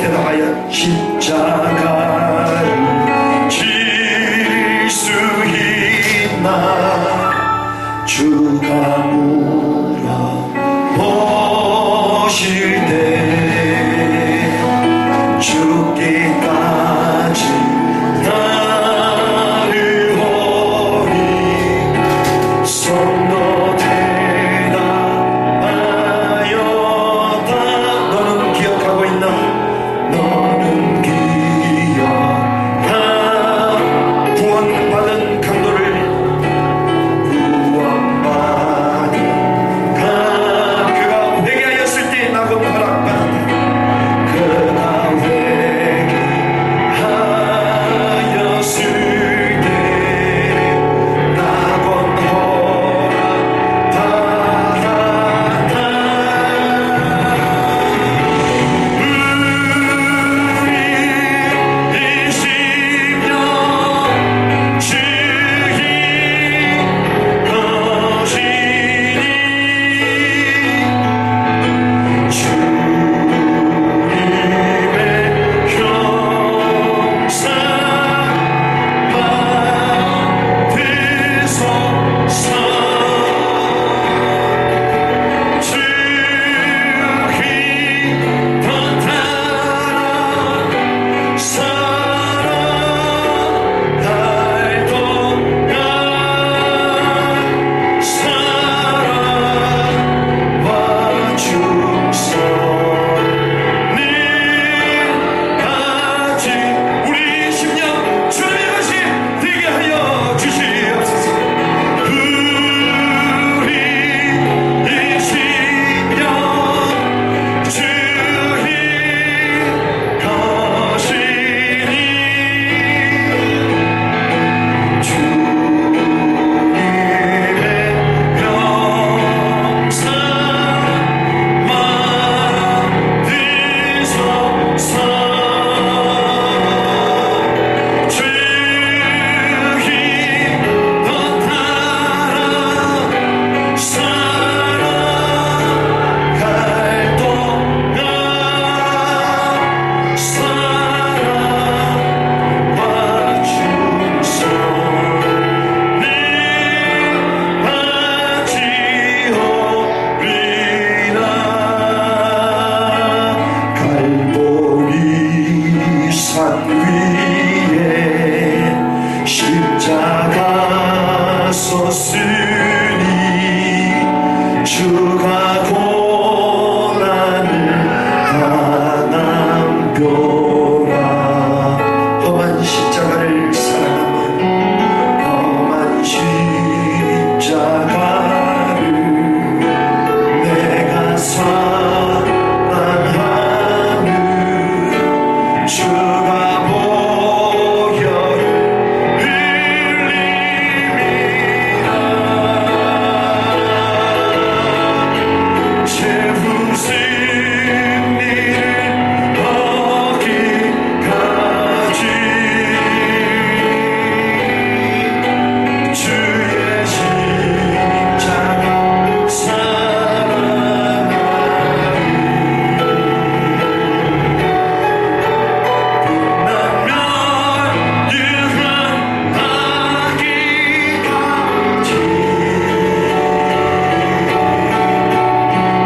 대답하여 십자가를 질 수 있나. 주가 물어보실 때 죽기까지 나를 오리 손도 대답하였다. 너는 기억하고 있나? 너는 기억하 구원받은 강도를 구원받은 그가 회개하였을 때 낙원 허락받았다. 그가 회개하였을 때 낙원 허락받았다. 우리 이 심령 주의 것이니 주님의 형상 받으소서. 주의 더 따라 살아갈 동안 살아와 주소. 늘 같이 우리 심령 주님의 것이 되게 하여 주시옵소서. 우리 이 심령 주의 것이니 주님의 형상 받으소서. 주의 더 따라 살아갈 동안 살아와 주소. 늘 같이 오리라. 갈보리 산 위에 십자가 섰으니 주가 고난을 당함표라. 험한 십자가를 사랑하며 험한 십자가를 내가 사랑하는 주가 보혈을 흘림이라. 최후 승리를 얻기까지 주의 십자가 사랑하리. 빛나면 유한하기까지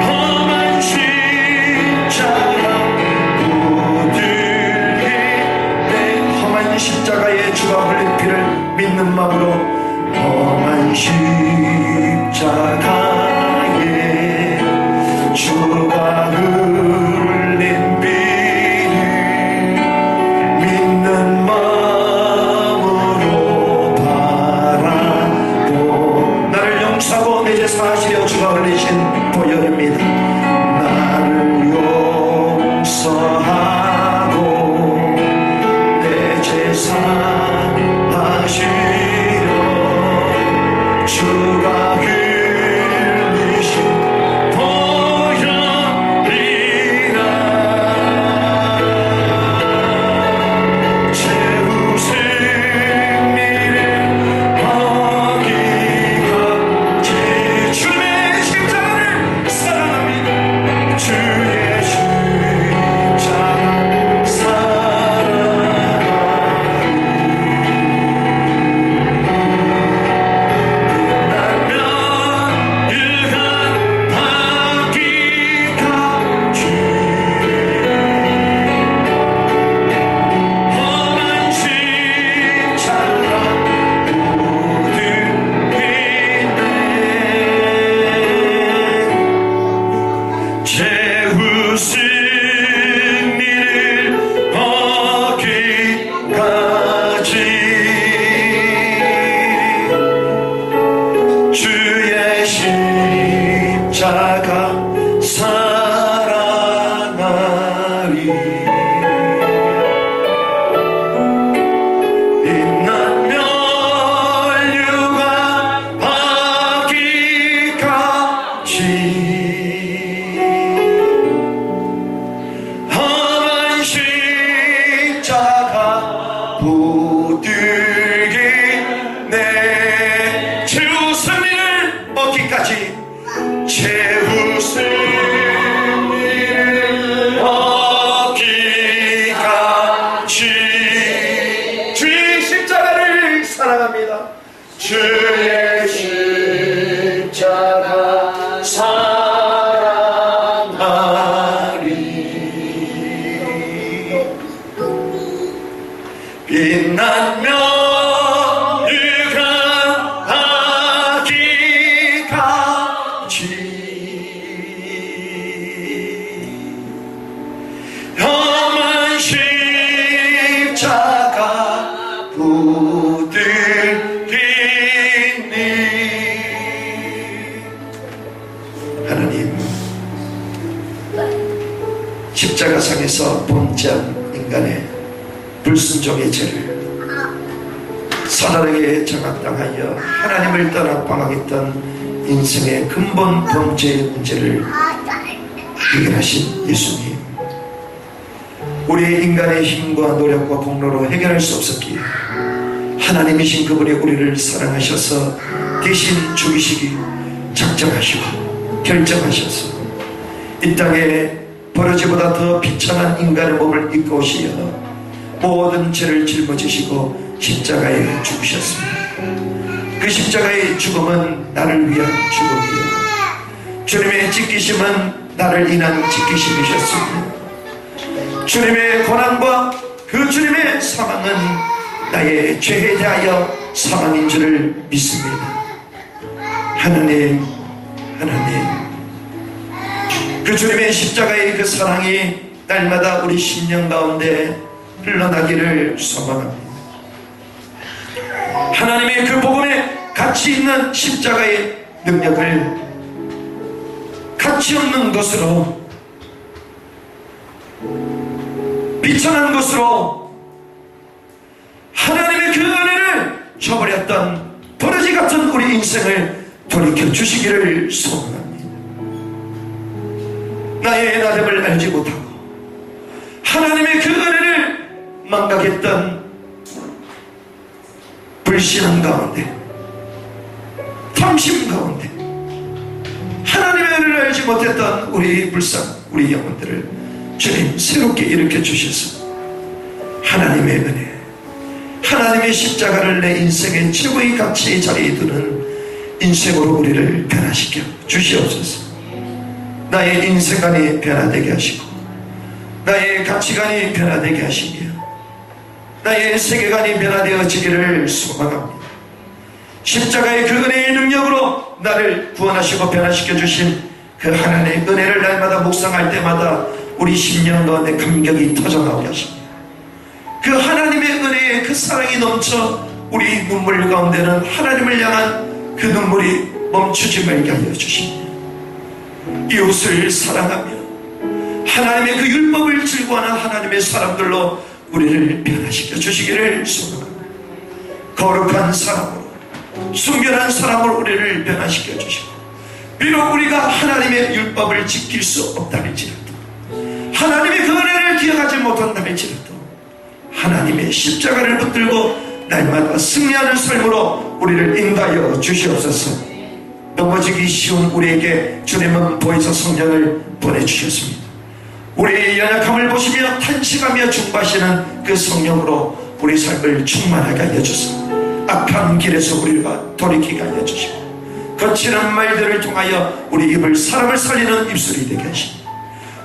험한 십자가 붙들기. 내 험한 십자가에 주가 흘린 피를 믿는 마음으로 험한 십자가에 주가 흘린 피를 믿는 마음으로 바라보. 나를 용서하고 내 죄 사하시려 주가 흘리신 보혈입니다. 나를 용서하고 내 죄 사하시려 주가 흘리신 빛나며 유감하기까지 험한 십자가 붙들리니 하나님, 십자가상에서 범죄한 인간의 불순종의 죄를 사단에게 장악당하여 하나님을 떠나 방황했던 인생의 근본 범죄의 문제를 해결하신 예수님, 우리의 인간의 힘과 노력과 공로로 해결할 수 없었기에 하나님이신 그분이 우리를 사랑하셔서 대신 죽이시기 작정하시고 결정하셔서 이 땅에 버러지보다 더 비참한 인간의 몸을 입고 오시어 모든 죄를 짊어지시고 십자가에 죽으셨습니다. 그 십자가의 죽음은 나를 위한 죽음이요, 주님의 찢기심은 나를 인한 찢기심이셨습니다. 주님의 고난과 그 주님의 사망은 나의 죄에 대하여 사망인 줄을 믿습니다. 하나님, 그 주님의 십자가의 그 사랑이 날마다 우리 심령 가운데 흘러나기를 소망합니다. 하나님의 그 복음에 가치 있는 십자가의 능력을 가치 없는 것으로, 비천한 것으로 하나님의 그 은혜를 저버렸던 버러지 같은 우리 인생을 돌이켜 주시기를 소망합니다. 나의 나됨을 알지 못하고 하나님의 그 은혜를 망각했던 불신앙 가운데, 탐심 가운데 하나님의 은혜를 알지 못했던 우리 불쌍, 우리 영혼들을 주님 새롭게 일으켜 주셔서 하나님의 은혜, 하나님의 십자가를 내 인생의 최고의 가치의 자리에 두는 인생으로 우리를 변화시켜 주시옵소서. 나의 인생관이 변화되게 하시고 나의 가치관이 변화되게 하시며 나의 세계관이 변화되어지기를 소망합니다. 십자가의 그 은혜의 능력으로 나를 구원하시고 변화시켜 주신 그 하나님의 은혜를 날마다 묵상할 때마다 우리 심령 가운데 감격이 터져나오게 하십니다. 그 하나님의 은혜의 그 사랑이 넘쳐 우리 눈물 가운데는 하나님을 향한 그 눈물이 멈추지 말게 하여 주십니다. 이웃을 사랑하며 하나님의 그 율법을 즐거워하는 하나님의 사람들로 우리를 변화시켜 주시기를 소망합니다. 거룩한 사람으로, 순결한 사람으로 우리를 변화시켜 주시고, 비록 우리가 하나님의 율법을 지킬 수 없다 할지라도, 하나님의 그 은혜를 기억하지 못한다 할지라도 하나님의 십자가를 붙들고 날마다 승리하는 삶으로 우리를 인도하여 주시옵소서. 넘어지기 쉬운 우리에게 주님은 보혜사 성령을 보내주셨습니다. 우리의 연약함을 보시며 탄식하며 중보하시는 그 성령으로 우리 삶을 충만하게 하여 주소서. 악한 길에서 우리가 돌이키게 하여 주시고, 거치는 말들을 통하여 우리 입을 사람을 살리는 입술이 되게 하시고,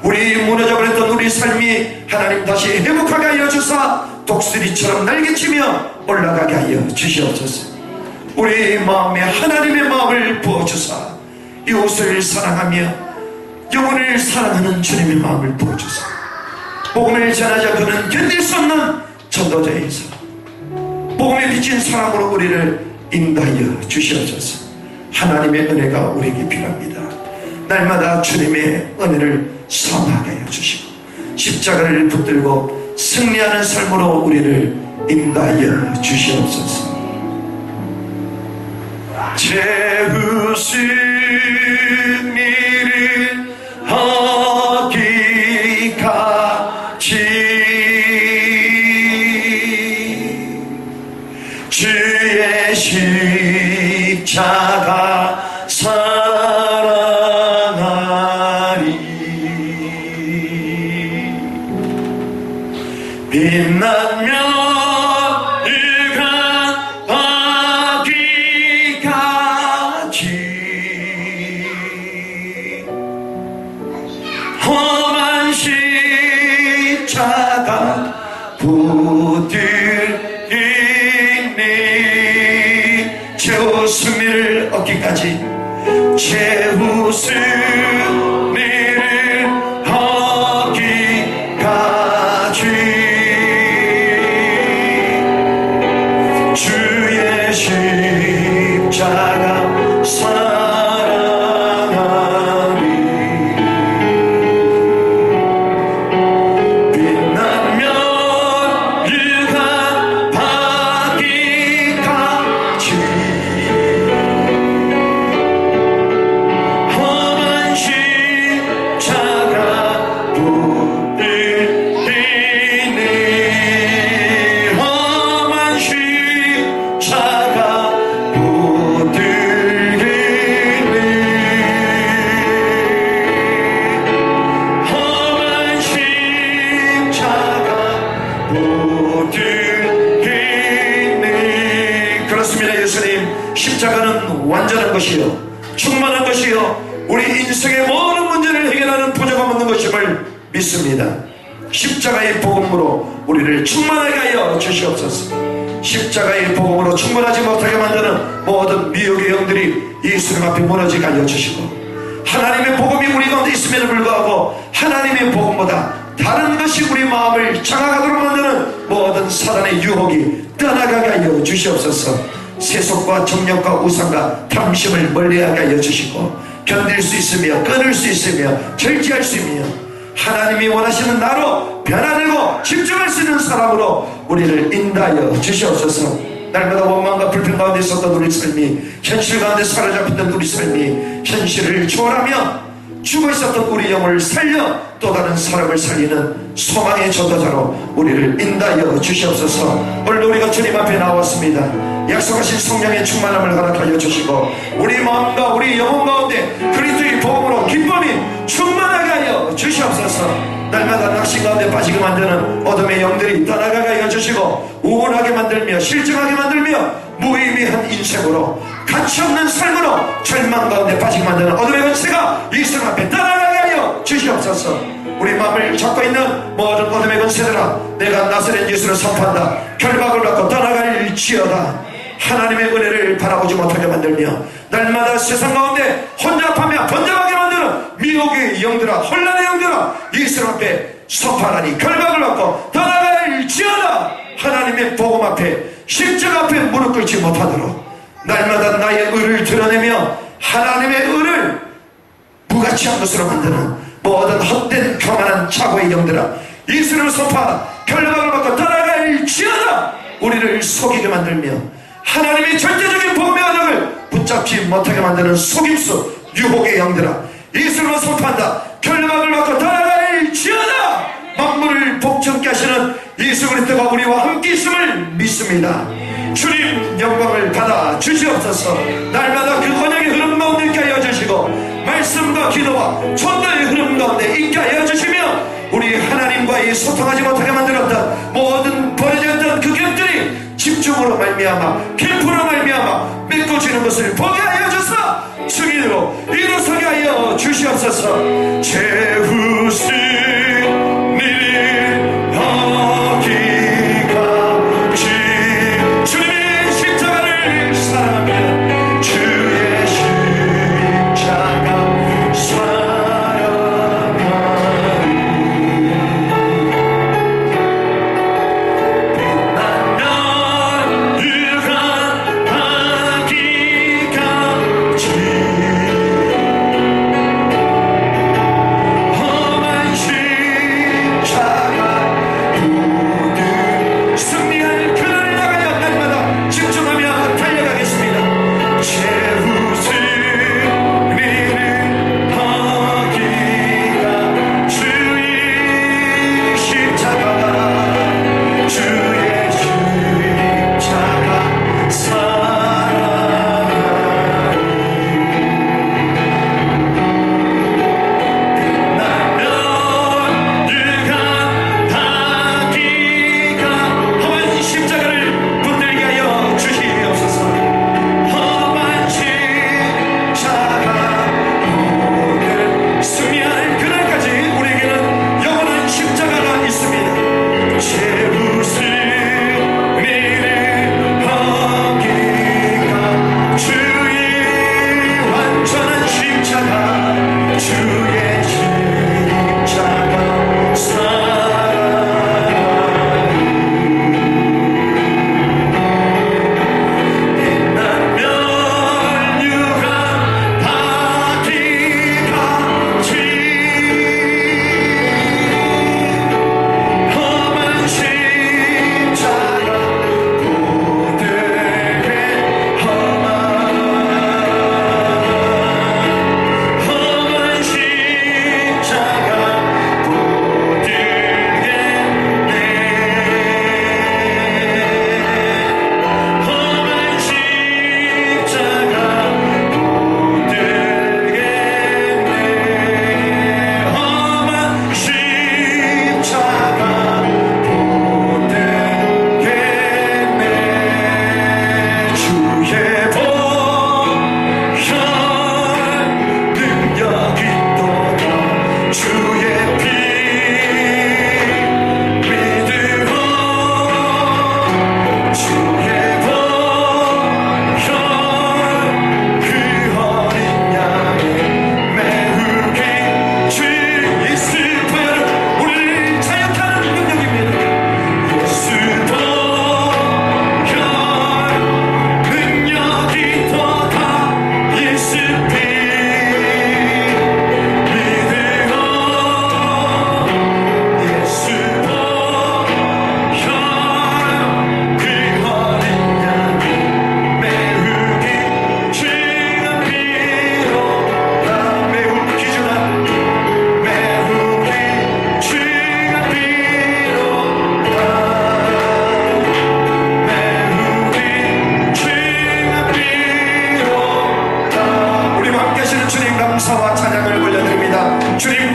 우리 무너져버렸던 우리 삶이 하나님 다시 회복하게 하여 주사 독수리처럼 날개치며 올라가게 하여 주시옵소서. 우리 마음에 하나님의 마음을 부어주사 이웃을 사랑하며 영혼을 사랑하는 주님의 마음을 부어주사 복음을 전하자 그는 견딜 수 없는 전도자의 사람, 복음에 비친 사람으로 우리를 인도하여 주시옵소서. 하나님의 은혜가 우리에게 필요합니다. 날마다 주님의 은혜를 사모하게 하여 주시고 십자가를 붙들고 승리하는 삶으로 우리를 인도하여 주시옵소서. 채우신 일을 하기까지 주의 십자가 사랑하리. 빛나며 험한 십자가 붙들리니 하기까지 제 웃음을 하기까지 주의 십자가 사랑하니 빛나면 유한 하기까지 험한 십자가 붙들리네 험한 십자가 붙들리네 험한 십자가 붙들리네. 그렇습니다. 예수님 십자가는 완전한 것이요 충만한 것이요 우리 인생의 모든 문제를 해결하는 부족함 없는 것임을 믿습니다. 십자가의 복음으로 우리를 충만하게 하여 주시옵소서. 십자가의 복음으로 충분하지 못하게 만드는 모든 미혹의 영들이 예수님 앞에 무너지게 하여 주시고 하나님의 복음이 우리 가운데 있음에도 불구하고 하나님의 복음보다 다른 것이 우리 마음을 장악하도록 만드는 모든 사단의 유혹이 떠나가게 하여 주시옵소서. 세속과 정욕과 우상과 탐심을 멀리하게 하여 주시고 견딜 수 있으며 끊을 수 있으며 절제할 수 있으며 하나님이 원하시는 나로 변화되고 집중할 수 있는 사람으로 우리를 인도하여 주시옵소서. 날마다 원망과 불평 가운데 있었던 우리 삶이 현실 가운데 사로잡혔던 우리 삶이 현실을 초월하며 죽어 있었던 우리 영을 살려 또 다른 사람을 살리는 소망의 전도자로 우리를 인도하여 주시옵소서. 오늘 우리가 주님 앞에 나왔습니다. 약속하신 성령의 충만함을 허락하여 주시고 우리 마음과 우리 영혼 가운데 그리스도의 복음으로 기쁨이 충만하게 하여 주시옵소서. 날마다 낙심 가운데 빠지게 만드는 어둠의 영들이 떠나가게 하여 주시고 우울하게 만들며 실증하게 만들며 무의미한 인생으로 가치없는 삶으로 절망 가운데 빠지게 만드는 어둠의 권세가 예수 앞에 떠나가게 하여 주시옵소서. 우리 마음을 잡고 있는 모든 어둠의 권세들아 내가 나사렛 예수를 선포한다. 결박을 받고 떠나갈지어다. 하나님의 은혜를 바라보지 못하게 만들며 날마다 세상 가운데 혼잡하며 번잡하게 만드는 미혹의 영들아 혼란의 영들아 예수 앞에 선포하니 결박을 받고 떠나갈지어다. 하나님의 복음 앞에 십자가 앞에 무릎 꿇지 못하도록 날마다 나의 의를 드러내며 하나님의 의를 무가치한 것으로 만드는 모든 헛된 교만한 착오의 영들아 예수를 선포하라. 결박을 받고 떠나갈지어다. 우리를 속이게 만들며 하나님의 절대적인 복음의 언약을 붙잡지 못하게 만드는 속임수 유혹의 영들아 예수를 선포한다. 결박을 받고 떠나갈지어다. 만물을 복종케 하시는 예수 그리스도가 우리와 함께 있음을 믿습니다. 주님 영광을 받아 주시옵소서. 날마다 그 언약의 흐름 가운데 있게 하여 주시고 말씀과 기도와 전도의 흐름 가운데 있게 하여 주시며 우리 하나님과의 소통하지 못하게 만들었던 모든 버려졌던 그 곁들이 집중으로 말미암아 캠프로 말미암아 메꿔지는 것을 보게 하여 주사 증인으로 일어서게 하여 주시옵소서. 제 웃음을 하기까지 주님의 십자가를 사랑하며 주의 십자가 사랑하니 빛나면 유한하기까지 험한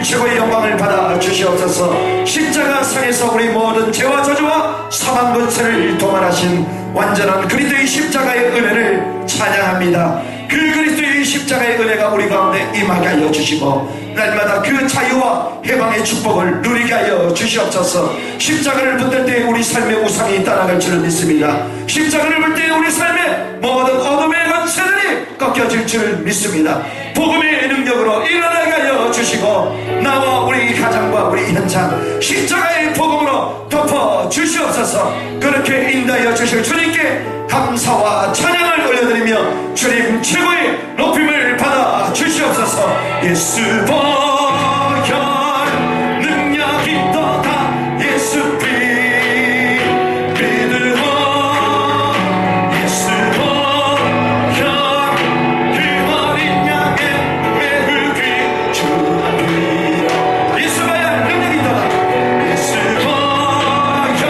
최고의 영광을 받아 주시옵소서. 십자가 상에서 우리 모든 죄와 저주와 사망 권세를 도말하신 완전한 그리스도의 십자가의 은혜를 찬양합니다. 그 그리스도의 십자가의 은혜가 우리 가운데 임하게 하여 주시고 날마다 그 자유와 해방의 축복을 누리게 하여 주시옵소서. 십자가를 붙들 때 우리 삶의 우상이 따라갈 줄을 믿습니다. 십자가를 붙들 때 우리 삶의 모든 어둠의 권세들이 꺾여질 줄을 믿습니다. 복음의 능력으로 일어나게 하여 주시고 나와 우리 가정과 우리 현장 십자가의 복음으로 덮어 주시옵소서. 그렇게 인도하여 주실 주님께 감사와 찬양을 올려드리며 주님 최고의 높임을 받아 주시옵소서. 예수 보혈 능력 있도다 예수 피 믿으오 예수 보혈 그 어린 양의 매우 귀중한 피로 예수 보혈 능력 있도다 예수 보혈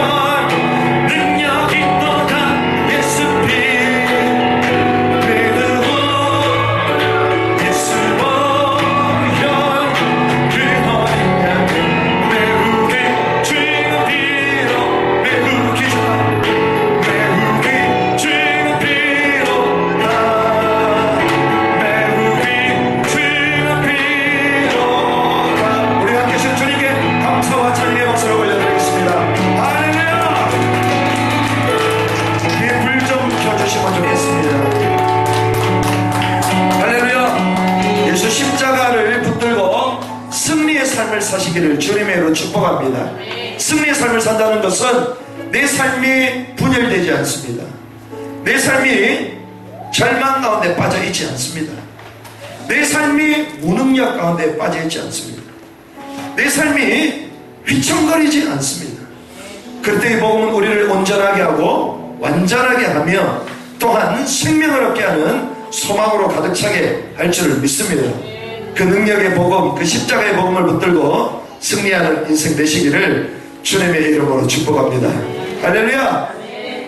능력 있도다 예수 피 믿으오 예수 보혈 그 어린 양의 매우 귀중한 피로 매우 귀중한 피로다 매우 귀중한 피로다. 우리 함께 하신 주님께 감사와 찬양의 박수를 올려드리겠습니다. 할렐루야. 뒤에 불 좀 켜주시면 좋겠습니다. 할렐루야. 예수 십자가를 붙들고 승리의 삶을 사시기를 주님의 이름으로 축복합니다. 승리의 삶을 산다는 것은 내 삶이 분열되지 않습니다. 내 삶이 절망 가운데 빠져 있지 않습니다. 내 삶이 무능력 가운데 빠져 있지 않습니다. 내 삶이 휘청거리지 않습니다. 그럴 때 이 복음은 우리를 온전하게 하고 완전하게 하며 또한 생명을 얻게 하는 소망으로 가득 차게 할 줄을 믿습니다. 그 능력의 복음, 그 십자가의 복음을 붙들고 승리하는 인생 되시기를 주님의 이름으로 축복합니다. 할렐루야.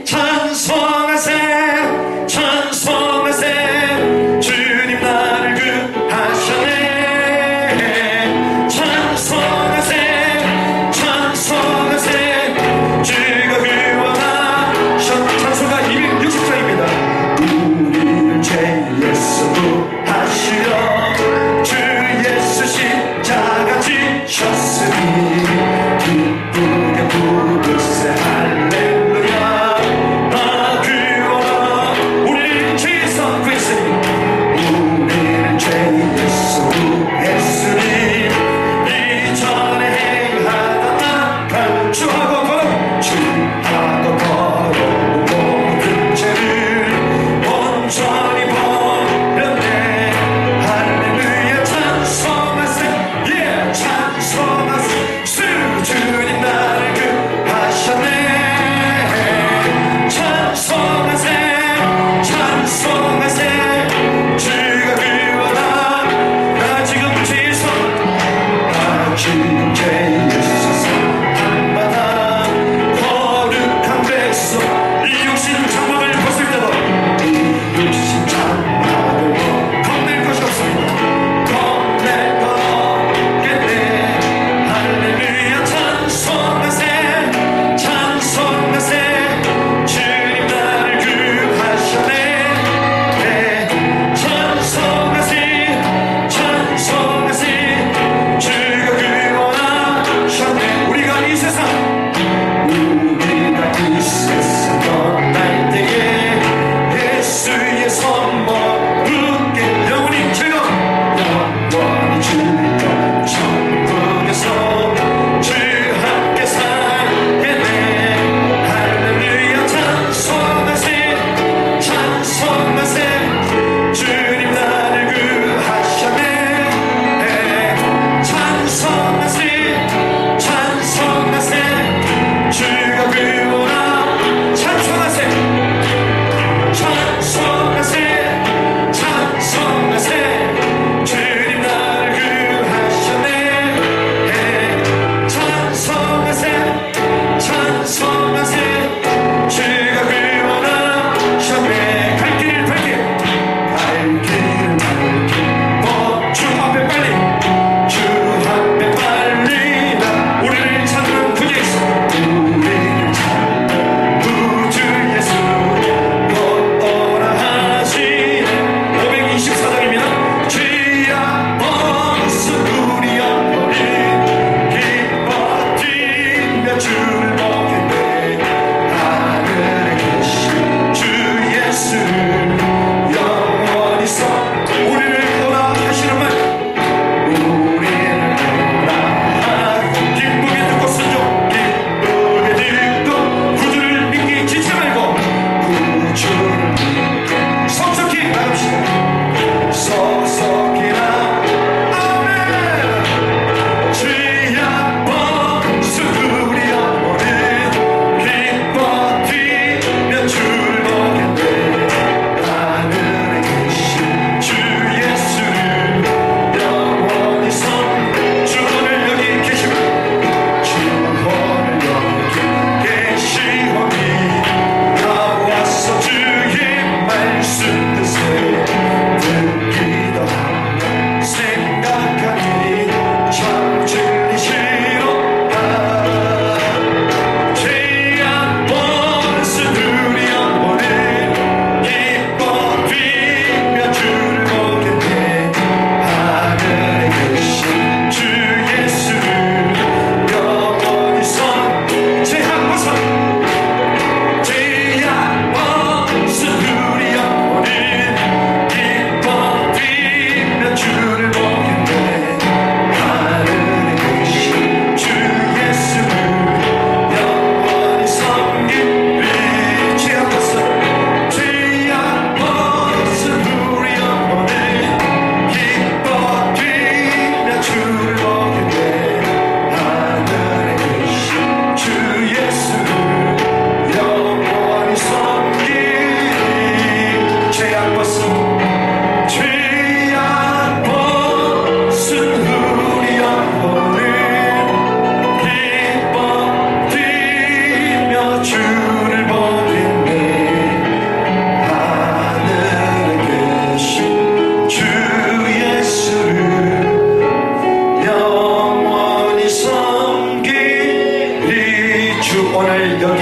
찬송하세 찬송하세 주님 나를 구하셨네. 찬송하세 찬송하세 주가 구원하셨. 찬송가 260장입니다. 우리를 죄에서 구하시려 주 예수 십자가 지셨으니 기쁘게 부르세 할렐루야. 나 구원하 우리를 죄에서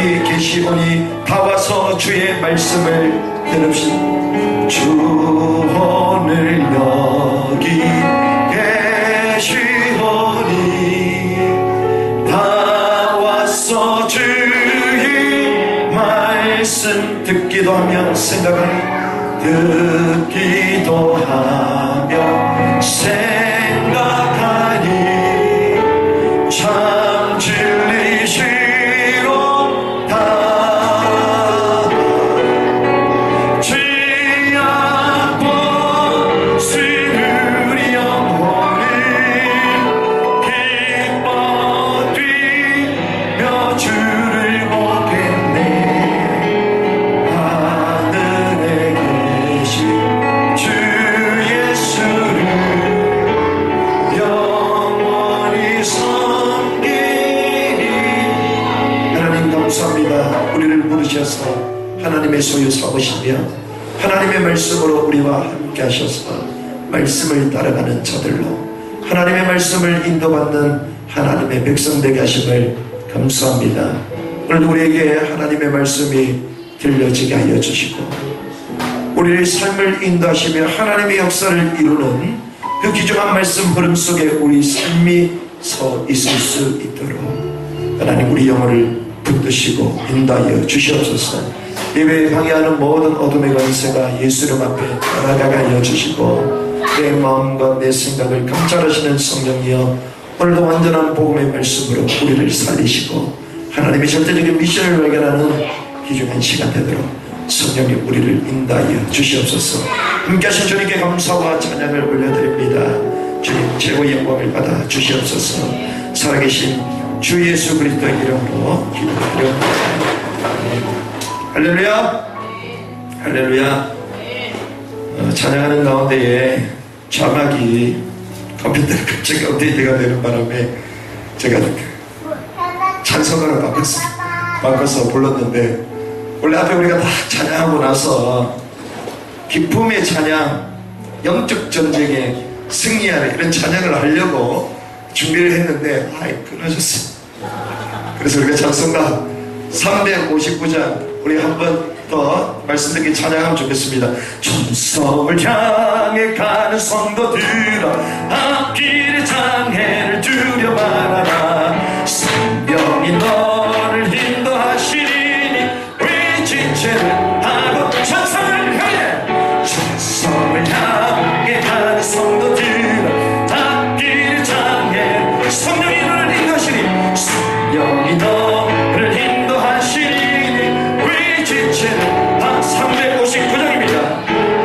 여기 계시오니 다 와서 주의 말씀을 들읍시다. 주 오늘 여기 계시오니 다 와서 주의 말씀 듣기도 하며 생각하니 듣기도 하며 생각하니 참 진리시로다. 죄악 벗은 우리 영혼을 기뻐 뛰며 주를 보겠네. 하늘에 계신 주 예수를 영원히 섬기리. 하나님 감사합니다. 우리를 부르셔서 하나님의 소유 삼으시며 하나님의 말씀으로 우리와 함께 하셔서 말씀을 따라가는 자들로 하나님의 말씀을 인도받는 하나님의 백성 되게 하심을 감사합니다. 오늘도 우리에게 하나님의 말씀이 들려지게 하여 주시고 우리의 삶을 인도하시며 하나님의 역사를 이루는 그 귀중한 말씀 흐름 속에 우리 삶이 서 있을 수 있도록 하나님 우리 영혼을 붙드시고 인도하여 주시옵소서. 예배에 방해하는 모든 어둠의 권세가 예수 이름 앞에 떠나가게 하여 주시고 내 마음과 내 생각을 감찰하시는 성령이여 오늘도 완전한 복음의 말씀으로 우리를 살리시고 하나님의 절대적인 미션을 발견하는 귀중한 시간 되도록 성령님 우리를 인도하여 주시옵소서. 함께하신 주님께 감사와 찬양을 올려드립니다. 주님 최고의 영광을 받아 주시옵소서. 살아계신 주 예수 그리스도의 이름으로 기도드립니다. 할렐루야, 할렐루야. 찬양하는 가운데에 자막이 컴퓨터가 갑자기 업데이트가 되는 바람에 제가 찬송가로 바꿔서 불렀는데 원래 앞에 우리가 다 찬양하고 나서 기쁨의 찬양, 영적 전쟁에 승리하는 이런 찬양을 하려고 준비를 했는데 끊어졌어요. 그래서 우리가 찬송가 359장 우리 한 번 더 말씀드리게 찬양하면 좋겠습니다. 천성을 향해 가는 성도들아 앞길의 장애를 두려 말아라. 성령이 너를 인도하시리니 왜 지체를 하고 천성을 향해 가는 성도들아 앞길의 장애 성령이 너를 인도하시니 성령이 너를 인도하시니 359장입니다.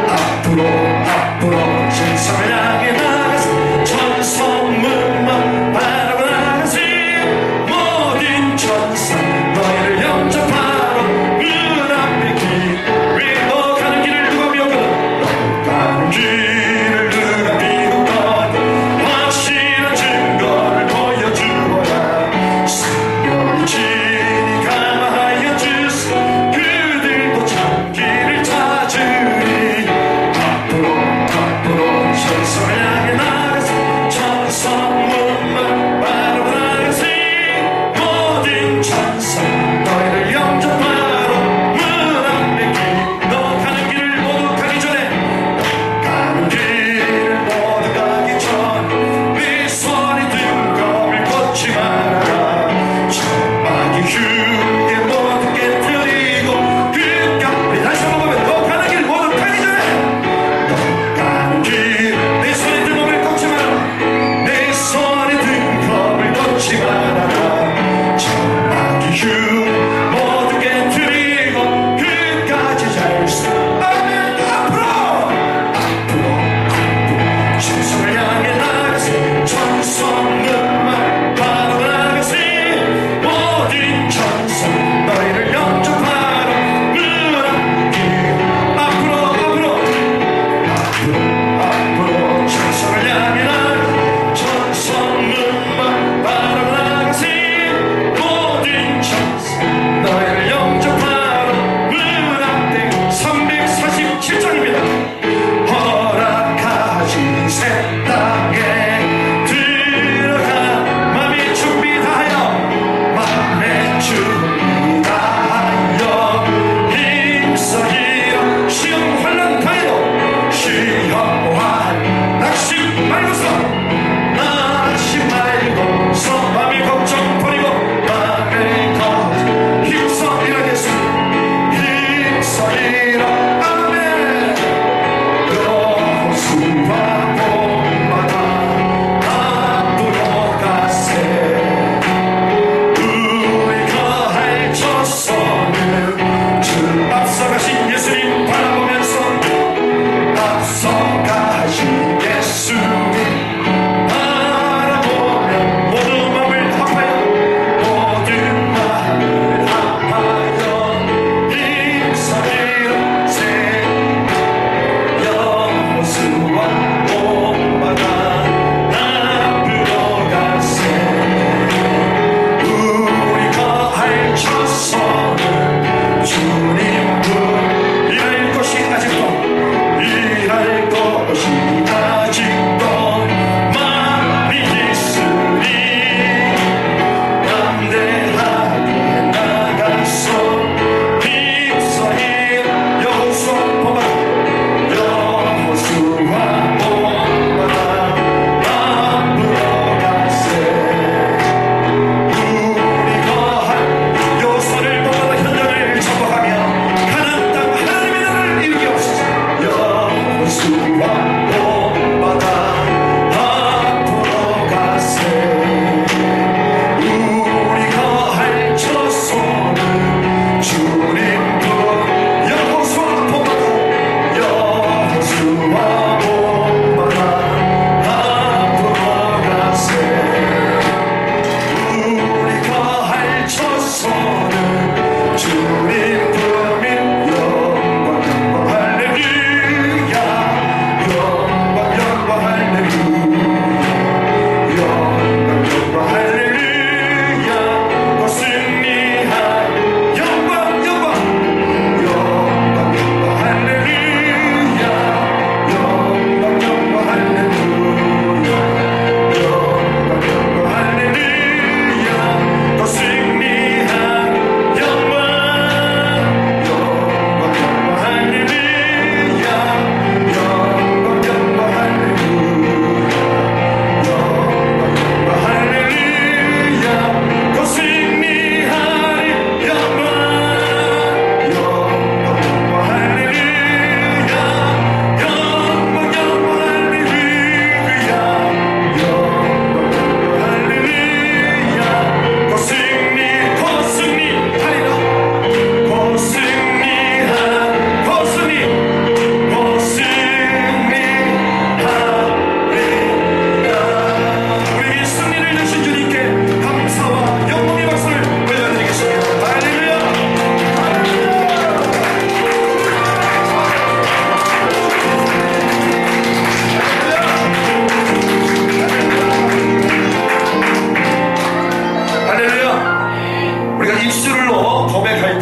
앞으로 천성을 향해 나가서 천성문만 바라보고 나가세.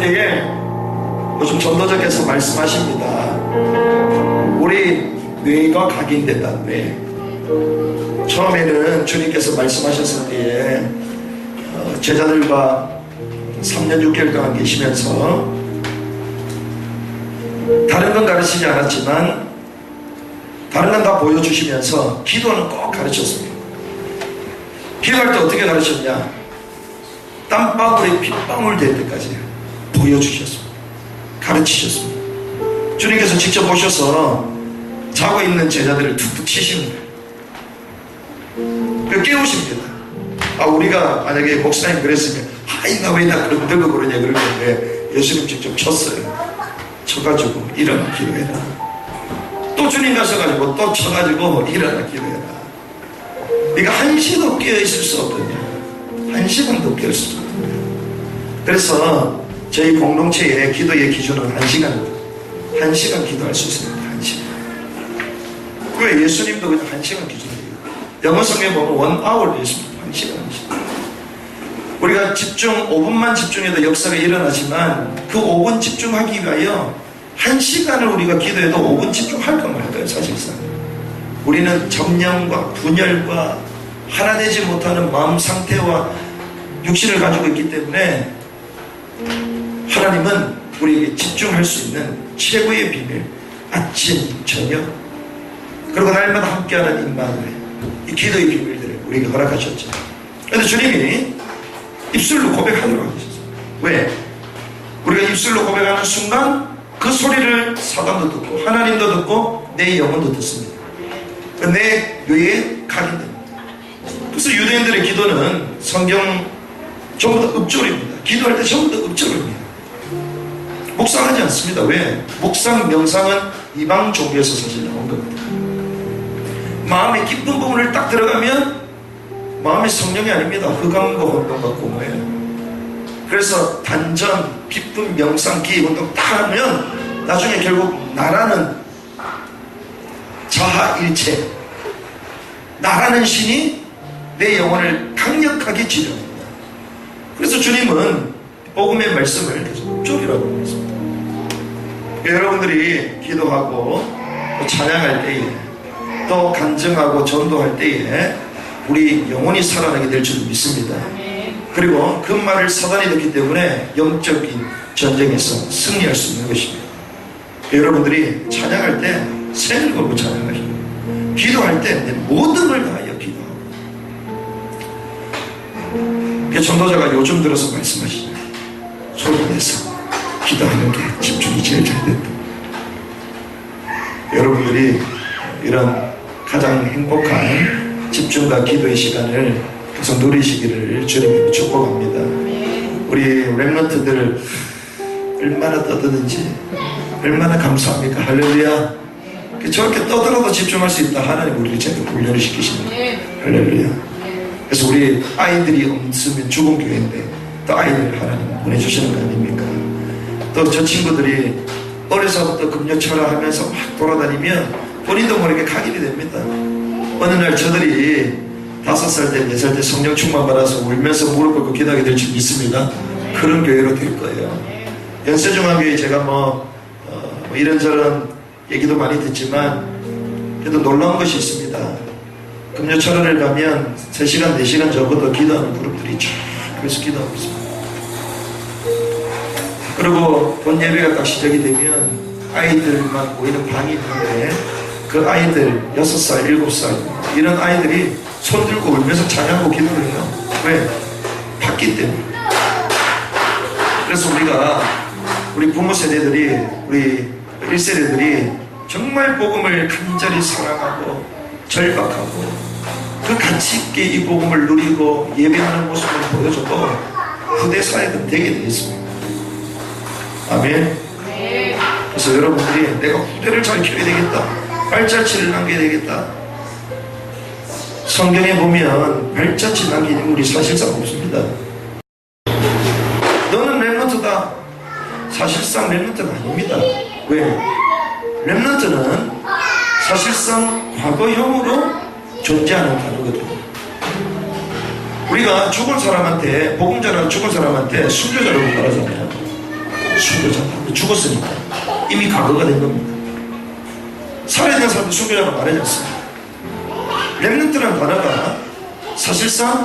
때에 요즘 전도자께서 말씀하십니다. 우리 뇌가 각인된다. 뇌. 처음에는 주님께서 말씀하셨을 때에 제자들과 3년 6개월 동안 계시면서 다른 건 가르치지 않았지만 다른 건 다 보여주시면서 기도는 꼭 가르쳤습니다. 기도할 때 어떻게 가르쳤냐? 땀방울에 핏방울 될 때까지 보여주셨습니다. 가르치셨습니다. 주님께서 직접 오셔서 자고 있는 제자들을 툭툭 치십니다. 깨우십니다. 우리가 만약에 목사님 그랬으면 나 왜 나 그럼 들고 그러냐 그러는데 예수님 직접 쳤어요. 쳐가지고 일어나 기도해라. 또 주님 가셔가지고 또 쳐가지고 일어나 기도해라. 네가 한시도 깨어있을 수 없더냐. 한 시간도 깨어있을 수 없더냐. 그래서 저희 공동체의 기도의 기준은 1시간입니다. 1시간 기도할 수 있습니다. 1시간. 왜 예수님도 그냥 1시간 기준이에요. 영어 성경에 보면 1hour 예수님 1시간. 우리가 5분만 집중해도 역사가 일어나지만 그 5분 집중하기 위하여 1시간을 우리가 기도해도 5분 집중할 건 말까요? 사실상 우리는 점령과 분열과 하나 되지 못하는 마음 상태와 육신을 가지고 있기 때문에 하나님은 우리에게 집중할 수 있는 최고의 비밀, 아침, 저녁, 그리고 날마다 함께하는 임마누엘, 이 기도의 비밀들을 우리에게 허락하셨죠. 그런데 주님이 입술로 고백하도록 하셨어요. 왜? 우리가 입술로 고백하는 순간 그 소리를 사단도 듣고 하나님도 듣고 내 영혼도 듣습니다. 내 뇌에 각인됩니다. 그래서 유대인들의 기도는 성경 전부 다 읍조리입니다. 기도할 때 전부 다 읍조리입니다. 묵상하지 않습니다. 왜? 묵상, 명상은 이방 종교에서 사실 나온 겁니다. 마음의 깊은 부분을 딱 들어가면 마음의 성령이 아닙니다. 흑암과 혼돈과 공허예요. 그래서 단전, 깊은 명상, 기입 운동 다 하면 나중에 결국 나라는 자아일체, 나라는 신이 내 영혼을 강력하게 지령합니다. 그래서 주님은 복음의 말씀을 계속 읊조리라고 했습니다. 여러분들이 기도하고 또 찬양할 때에 또 간증하고 전도할 때에 우리 영혼이 살아나게 될 줄 믿습니다. 그리고 그 말을 사단이 듣기 때문에 영적인 전쟁에서 승리할 수 있는 것입니다. 여러분들이 찬양할 때 생을 걸고 찬양하시고 기도할 때 모든 걸 다하여 기도하고. 전도자가 요즘 들어서 말씀하시죠. 소리 내서 기도하는 게 집중이 제일 잘 된다. 여러분들이 이런 가장 행복한 집중과 기도의 시간을 계속 누리시기를 주님이 축복합니다. 우리 렘넌트들 얼마나 떠드는지 얼마나 감사합니까? 할렐루야. 저렇게 떠들어도 집중할 수 있다. 하나님 우리를 제대로 훈련을 시키십니다. 할렐루야. 그래서 우리 아이들이 없으면 죽은 교회인데 또 아이들을 하나님 보내주시는 거 아닙니까? 또 저 친구들이 어려서부터 금요철화 하면서 막 돌아다니면 본인도 모르게 각인이 됩니다. 어느 날 저들이 5살 때, 4살 때 성령 충만 받아서 울면서 무릎 꿇고 기도하게 될 줄 믿습니다. 그런 교회로 될 거예요. 연세중앙교회 제가 이런저런 얘기도 많이 듣지만 그래도 놀라운 것이 있습니다. 금요철화를 가면 3시간, 4시간 적어도 기도하는 그룹들이 쫙 그래서 기도하고 있습니다. 그리고 본 예배가 딱 시작이 되면 아이들만 모이는 방이 있는데 그 아이들 6살, 7살 이런 아이들이 손 들고 울면서 찬양하고 기도를 해요. 왜? 봤기 때문에. 그래서 우리 부모 세대들이, 우리 1세대들이 정말 복음을 간절히 사랑하고 절박하고 그 가치 있게 이 복음을 누리고 예배하는 모습을 보여줘도 후대 사역은 되게 되어 있습니다. 아멘. 그래서 여러분들이 내가 후대를 잘 키워야 되겠다, 발자취를 남겨야 되겠다. 성경에 보면 발자취 남기는 인물이 사실상 없습니다. 너는 렘넌트다. 사실상 렘넌트는 아닙니다. 왜? 렘넌트는 사실상 과거형으로 존재하는 단어거든요. 우리가 죽은 사람한테, 복음 전하는 죽은 사람한테 순교자라고 말하잖아요. 죽었으니까 이미 과거가 된 겁니다. 살아있는 사람도 순교자라고 말하지 않습니다. 렘넌트라는 단어가 사실상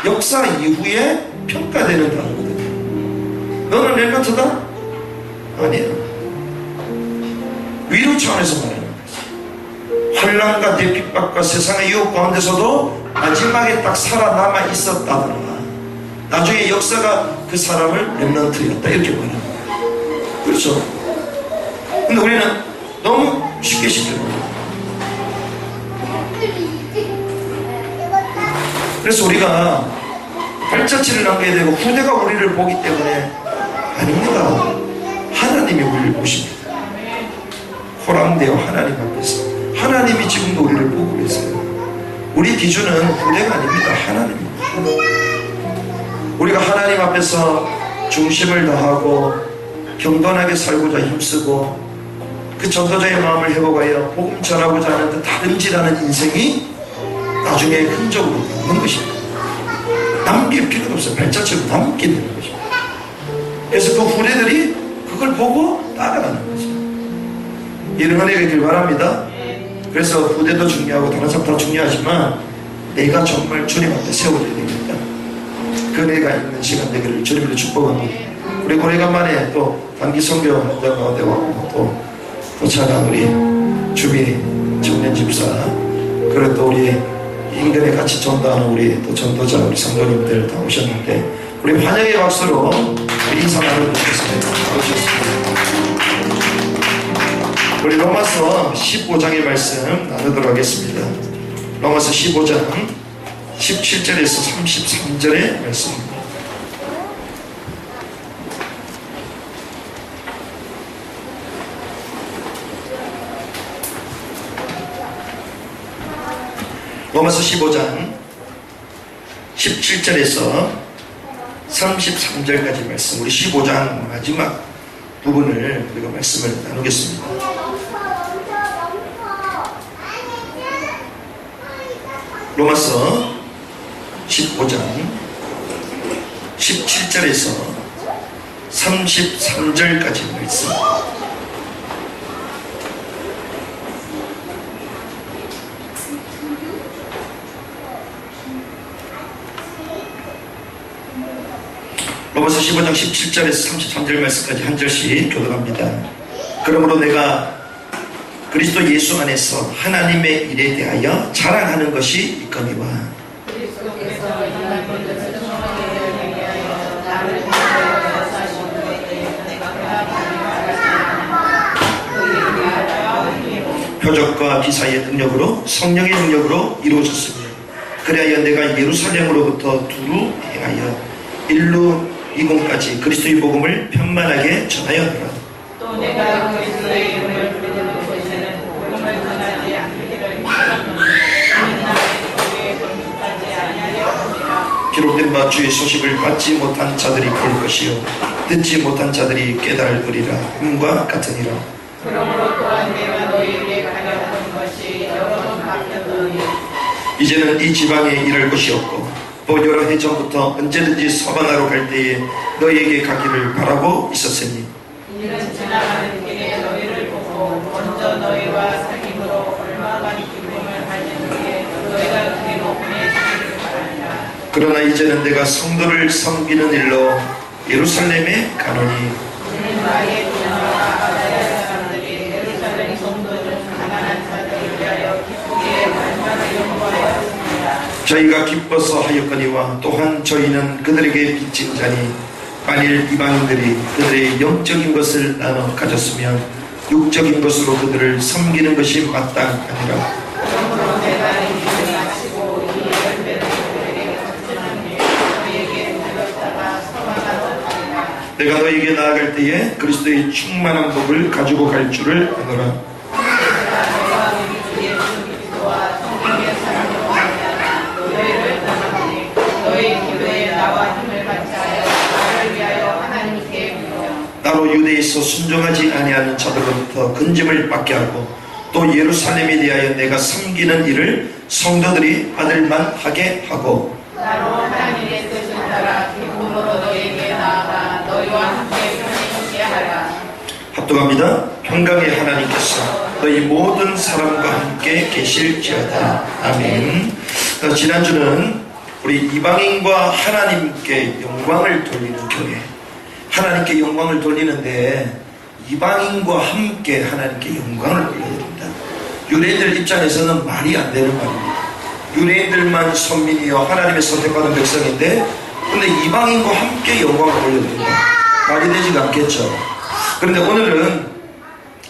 역사 이후에 평가되는 단어거든요. 너는 렘넌트다? 아니에요. 위로 차원에서 말하는 거죠. 환난과 대핍박과 세상의 유혹 가운데서도 마지막에 딱 살아남아 있었다더라. 나중에 역사가 그 사람을 렘넌트였다 이렇게 말하는 거예요. 그렇죠? 근데 우리는 너무 쉽게 시켜요. 그래서 우리가 발자취를 남겨야 되고 후대가 우리를 보기 때문에 아닙니다. 하나님이 우리를 보십니다. 호랑되어 하나님 앞에서 하나님이 지금도 우리를 보고 계세요. 우리 기준은 후대가 아닙니다. 하나님입니다. 우리가 하나님 앞에서 중심을 다하고 경건하게 살고자 힘쓰고 그 전도자의 마음을 회복하여 복음 전하고자 하는 그 다름질하는 인생이 나중에 흔적으로 남는 것입니다. 남길 필요도 없어요. 발자취로 남기는 것입니다. 그래서 그 후대들이 그걸 보고 따라가는 거죠. 이런 은혜가 있길 바랍니다. 그래서 후대도 중요하고 다른 사람 다 중요하지만 내가 정말 주님 앞에 세워져야 됩니다. 그 은혜가 있는 시간 되기를 주님으로 축복합니다. 우리 오래간만에 또 단기 선교 현장 가운데 왔고 또 착한 우리 주비 청년 집사 그리고 또 우리 인근에 같이 전도하는 우리 또 전도자 우리 성도님들 다 오셨는데 우리 환영의 박수로 우리 인사 나눠드리겠습니다. 우리 로마서 15장의 말씀 나누도록 하겠습니다. 로마서 15장 17절에서 33절의 말씀입니다. 로마서 15장 17절에서 33절까지 말씀, 우리 15장 마지막 부분을 우리가 말씀을 나누겠습니다. 로마서 15장 17절에서 33절까지 말씀. 로마서 15장 17절에서 33절 말씀까지 한 절씩 교독합니다. 그러므로 내가 그리스도 예수 안에서 하나님의 일에 대하여 자랑하는 것이 있거니와 표적과 기사의 능력으로 성령의 능력으로 이루어졌으며 그리하여 내가 예루살렘으로부터 두루 행하여 일루 이공까지 그리스도의 복음을 편만하게 전하였노라. 또 내가 그리스도의 이름을 부르는 곳에는 복음을 전하지 않기를 기록된 바 주의 소식을 받지 못한 자들이 볼 것이요 듣지 못한 자들이 깨달으리라. 음과 같으니라. 그러므로 또한 내가 너희에게 가려던 것이 여러 번 바뀌었더니 이제는 이 지방에 이를 곳이 없고 또 여러 해 전부터 언제든지 서방하러 갈 때에 너희에게 가기를 바라고 있었으니 이는 지나가는 길에 너희를 보고 먼저 너희와 사귐으로 얼마간 기쁨을 가진 후에 너희가 그의 복음에 주기를 바란다. 그러나 이제는 내가 성도를 섬기는 일로 예루살렘에 가노니 우리는 나의 부녀와 아다야 사람들이 예루살렘 성도 중 가난한 자들을 위하여 기쁘게 얼마나 연구하였습니다. 저희가 기뻐서 하였거니와 또한 저희는 그들에게 빚진 자니 만일 이방인들이 그들의 영적인 것을 나눠 가졌으면 육적인 것으로 그들을 섬기는 것이 마땅하니라. 그러므로 내가 이 일을 마치고 이 열매를 그들에게 전진하니 너희에게 들렸다가 서방하였느니라. 내가 너희에게 나아갈 때에 그리스도의 충만한 복을 가지고 갈 줄을 아노라. 나로 유대에서 순종하지 아니하는 자들로부터 근심을 받게 하고 또 예루살렘에 대하여 내가 섬기는 일을 성도들이 받을만 하게 하고 나로 하나님의 뜻을 따라 기쁨으로 너희에게 나아가 너희와 함께 편히 있게 하라. 합독합니다. 평강의 하나님께서 너희 모든 사람과 함께 계실지어다. 아멘. 지난주는 우리 이방인과 하나님께 영광을 돌리는 교회, 하나님께 영광을 돌리는데 이방인과 함께 하나님께 영광을 돌려드립니다. 유대인들 입장에서는 말이 안 되는 말입니다. 유대인들만 선민이요 하나님의 선택받은 백성인데 근데 이방인과 함께 영광을 돌려드린다. 말이 되지가 않겠죠. 그런데 오늘은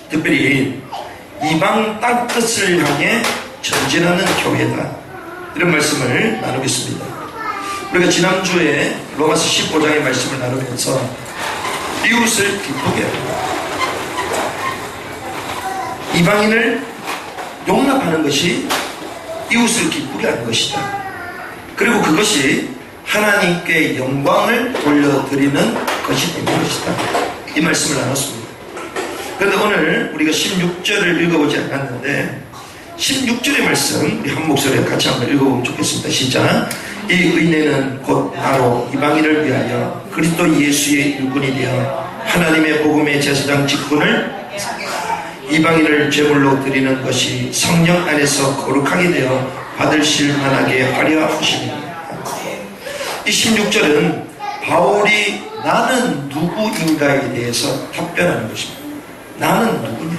특별히 이방 땅끝을 향해 전진하는 교회다, 이런 말씀을 나누겠습니다. 우리가 지난주에 로마서 15장의 말씀을 나누면서 이웃을 기쁘게 합니다. 이방인을 용납하는 것이 이웃을 기쁘게 하는 것이다. 그리고 그것이 하나님께 영광을 돌려드리는 것이 되는 것이다. 이 말씀을 나눴습니다. 그런데 오늘 우리가 16절을 읽어보지 않았는데 16절의 말씀 우리 한 목소리에 같이 한번 읽어보면 좋겠습니다. 시작. 이 은혜는 곧 나로 이방인을 위하여 그리스도 예수의 일꾼이 되어 하나님의 복음의 제사장 직분을 이방인을 제물로 드리는 것이 성령 안에서 거룩하게 되어 받으실 만하게 하려 하시니라. 이 16절은 바울이 나는 누구인가에 대해서 답변하는 것입니다. 나는 누구냐?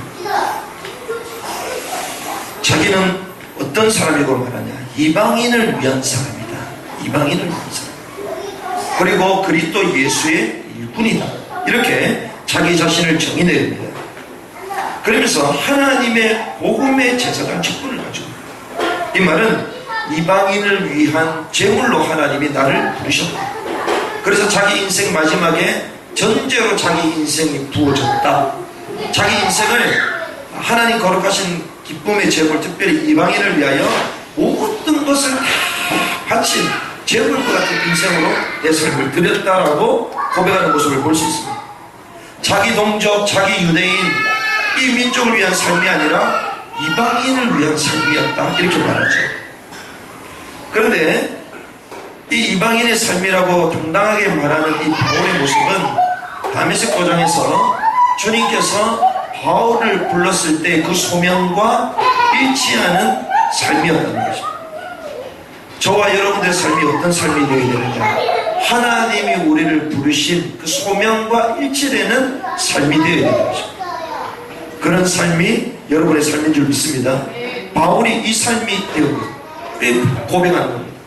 자기는 어떤 사람이고 말하냐? 이방인을 위한 사람이다. 이방인을 위한 사람. 그리고 그리스도 예수의 일꾼이다. 이렇게 자기 자신을 정의내립니다. 그러면서 하나님의 복음의 제사장 직분을 가지고 있다. 이 말은 이방인을 위한 제물로 하나님이 나를 부르셨다. 그래서 자기 인생 마지막에 전제로 자기 인생이 부어졌다. 자기 인생을 하나님 거룩하신 기쁨의 제물, 특별히 이방인을 위하여 모든 것을 다 바친 제물과 같은 인생으로 내 삶을 드렸다라고 고백하는 모습을 볼 수 있습니다. 자기 동족, 자기 유대인, 이 민족을 위한 삶이 아니라 이방인을 위한 삶이었다, 이렇게 말하죠. 그런데 이 이방인의 삶이라고 당당하게 말하는 이 바울의 모습은 다메섹 도장에서 주님께서 바울을 불렀을 때 그 소명과 일치하는 삶이었다는 것입니다. 저와 여러분들의 삶이 어떤 삶이 되어야 되느냐? 하나님이 우리를 부르신 그 소명과 일치되는 삶이 되어야 되는 것입니다. 그런 삶이 여러분의 삶인 줄 믿습니다. 바울이 이 삶이 되었고 고백하는 겁니다.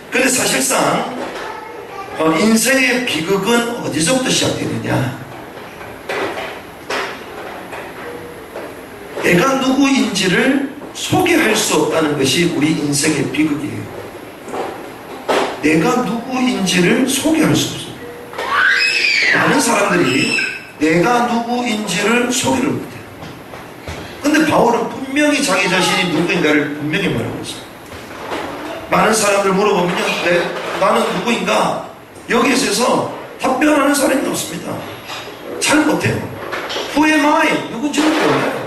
그런데 사실상 인생의 비극은 어디서부터 시작되느냐? 내가 누구인지를 소개할 수 없다는 것이 우리 인생의 비극이에요. 내가 누구인지를 소개할 수 없어요. 많은 사람들이 내가 누구인지를 소개를 못해요. 근데 바울은 분명히 자기 자신이 누구인가를 분명히 말하고 있어요. 많은 사람들 물어보면요, 나는 누구인가? 여기에 있어서 답변하는 사람이 없습니다. 잘 못해요. Who am I? 누군지를 몰라요.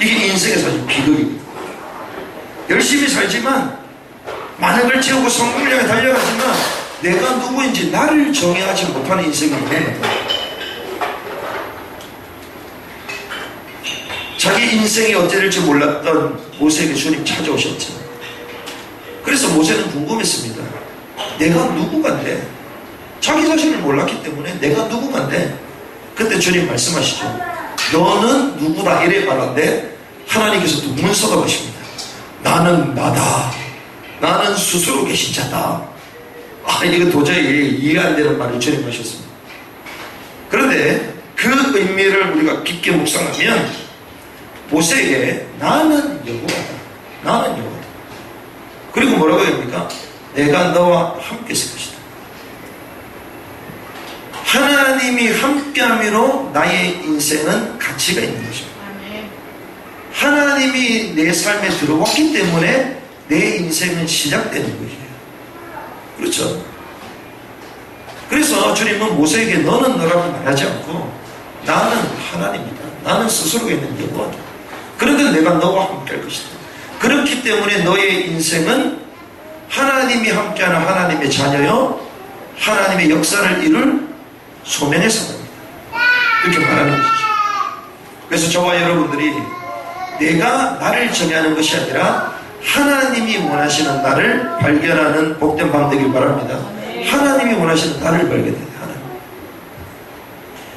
이게 인생의 사실 비극입니다. 열심히 살지만 많은 걸 채우고 성공을 향해 달려가지만 내가 누구인지 나를 정의하지 못하는 인생이 됩니다. 자기 인생이 어찌 될지 몰랐던 모세에게 주님 찾아오셨죠. 그래서 모세는 궁금했습니다. 내가 누구간데? 자기 자신을 몰랐기 때문에 내가 누구간데? 그때 주님 말씀하시죠. 너는 누구다, 이래 말하는데 하나님께서 또 문서가 보십니다. 나는 나다. 나는 스스로 계신 자다. 이거 도저히 이해 안 되는 말을 주님 하셨습니다. 그런데 그 의미를 우리가 깊게 묵상하면 모세에게 나는 여호와다. 나는 여호와다. 그리고 뭐라고 합니까? 내가 너와 함께 있을 것이다. 하나님이 함께함으로 나의 인생은 가치가 있는 것입니다. 하나님이 내 삶에 들어왔기 때문에 내 인생은 시작되는 것이에요. 그렇죠? 그래서 주님은 모세에게 너는 너라고 말하지 않고 나는 하나님이다. 나는 스스로 있는 여호와다. 그런데 내가 너와 함께 할 것이다. 그렇기 때문에 너의 인생은 하나님이 함께하는 하나님의 자녀요, 하나님의 역사를 이룰 소명의 사람입니다. 이렇게 말하는 것이죠. 그래서 저와 여러분들이 내가 나를 정의하는 것이 아니라 하나님이 원하시는 나를 발견하는 복된 밤 되길 바랍니다. 하나님이 원하시는 나를 발견해야 돼요. 하나님.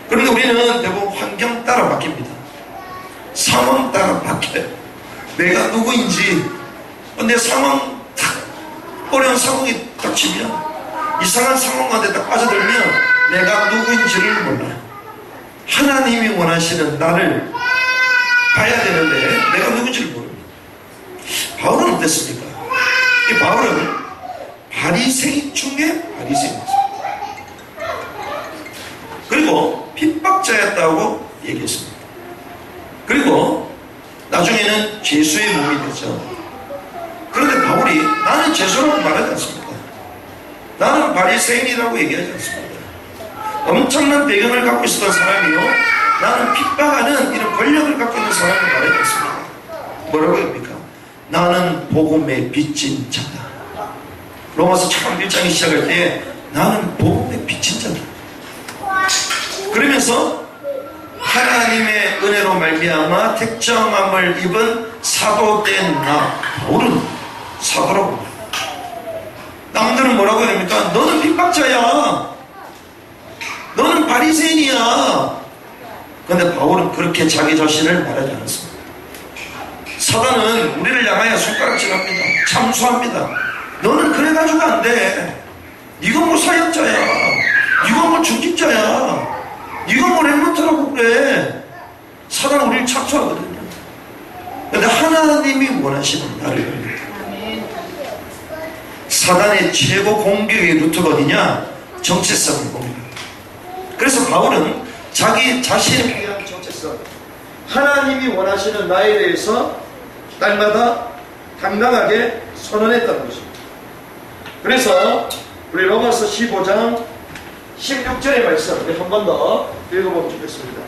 그런데 우리는 대부분 환경 따라 바뀝니다. 상황 따라 바뀌어요. 내가 누구인지, 내 상황 어려운 상황이 닥치면, 이상한 상황 가운데 딱 빠져들면 내가 누구인지를 몰라요. 하나님이 원하시는 나를 봐야 되는데 내가 누군지를 모릅니다. 바울은 어땠습니까? 이 바울은 바리새인 중에 바리새인이었습니다. 그리고 핍박자였다고 얘기했습니다. 그리고 나중에는 죄수의 몸이 되죠. 그런데 바울이 나는 죄수라고 말하지 않습니다. 나는 바리새인이라고 얘기하지 않습니다. 엄청난 배경을 갖고 있었던 사람이요, 나는 핍박하는 이런 권력을 갖고 있는 사람을 말하지 않습니다. 뭐라고 합니까? 나는 복음에 빚진 자다. 로마서 처음 1장이 시작할 때 나는 복음에 빚진 자다. 그러면서 하나님의 은혜로 말미암아 택정함을 입은 사도된 나 바울은 사도라고 합니다. 남들은 뭐라고 해야 됩니까? 너는 핍박자야, 너는 바리새인이야. 그런데 바울은 그렇게 자기 자신을 말하지 않았습니다. 사단은 우리를 향하여 손가락질합니다. 참수합니다. 너는 그래가지고 안 돼. 네가 뭐 사역자야, 네가 뭐 중직자야, 네가 뭐 랩런트라고 그래. 사단은 우리를 참수하거든요. 그런데 하나님이 원하시는 나를 합니다. 사단의 최고 공격의 루트가 어디냐? 정체성을 봅니다. 그래서 바울은 자기 자신에 대한 정체성, 하나님이 원하시는 나에 대해서 날마다 당당하게 선언했다는 것입니다. 그래서 우리 로마서 15장 16절의 말씀 한 번 더 읽어보면 좋겠습니다.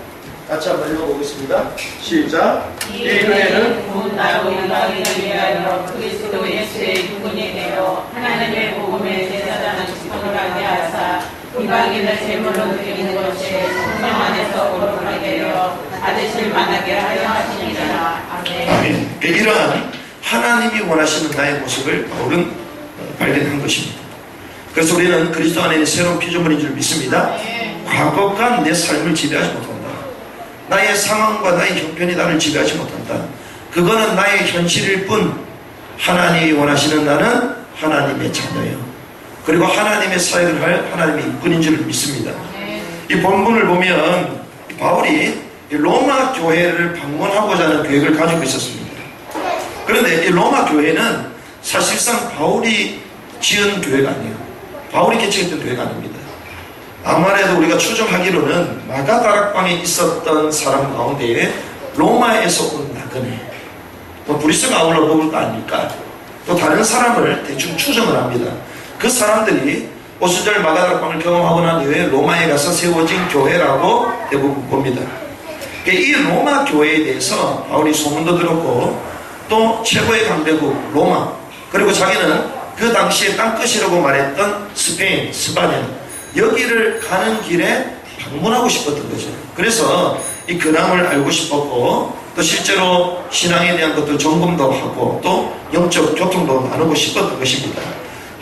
같이 한번 읽어보겠습니다. 시작. 이 은혜는 곧 나로 일하기를 위하여 그리스도 예수의 육군이 되어 하나님의 복음의 제사장을 직분을 하게 하사 이방인을 제물로 드리는 것에 성령 안에서 거룩하게 되어 받으실 만하게 하여 하시니라. 아멘. 이러한 하나님이 원하시는 나의 모습을 바울은 발견한 것입니다. 그래서 우리는 그리스도 안에 있는 새로운 피조물인 줄 믿습니다. 과거가 내 삶을 지배하지 못한다. 나의 상황과 나의 형편이 나를 지배하지 못한다. 그거는 나의 현실일 뿐, 하나님이 원하시는 나는 하나님의 자녀예요. 그리고 하나님의 사역을 할 하나님의 일꾼인 줄 믿습니다. 이 본문을 보면 바울이 로마 교회를 방문하고자 하는 계획을 가지고 있었습니다. 그런데 이 로마 교회는 사실상 바울이 지은 교회가 아니에요. 바울이 개척했던 교회가 아닙니다. 아무래도 우리가 추정하기로는 마가다락방에 있었던 사람 가운데 로마에서 온 나그네, 또 브리스가 아울러 먹을 거 아닐까, 또 다른 사람을 대충 추정을 합니다. 그 사람들이 오순절 마가다락방을 경험하고 난 이후에 로마에 가서 세워진 교회라고 대부분 봅니다. 이 로마 교회에 대해서 바울이 소문도 들었고, 또 최고의 강대국 로마, 그리고 자기는 그 당시에 땅끝이라고 말했던 스페인, 스바냐, 여기를 가는 길에 방문하고 싶었던 거죠. 그래서 이 근황을 알고 싶었고, 또 실제로 신앙에 대한 것도 점검도 하고, 또 영적 교통도 나누고 싶었던 것입니다.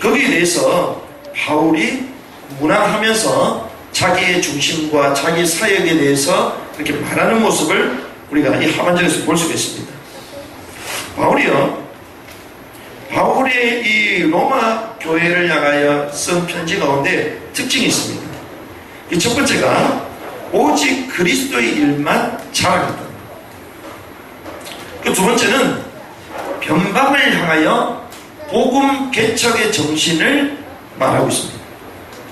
거기에 대해서 바울이 문안하면서 자기의 중심과 자기 사역에 대해서 이렇게 말하는 모습을 우리가 이 하반절에서 볼 수가 있습니다. 바울의 이 로마 교회를 향하여 쓴 편지 가운데 특징이 있습니다. 이 첫 번째가 오직 그리스도의 일만 자랑했다. 그 두 번째는 변방을 향하여 복음 개척의 정신을 말하고 있습니다.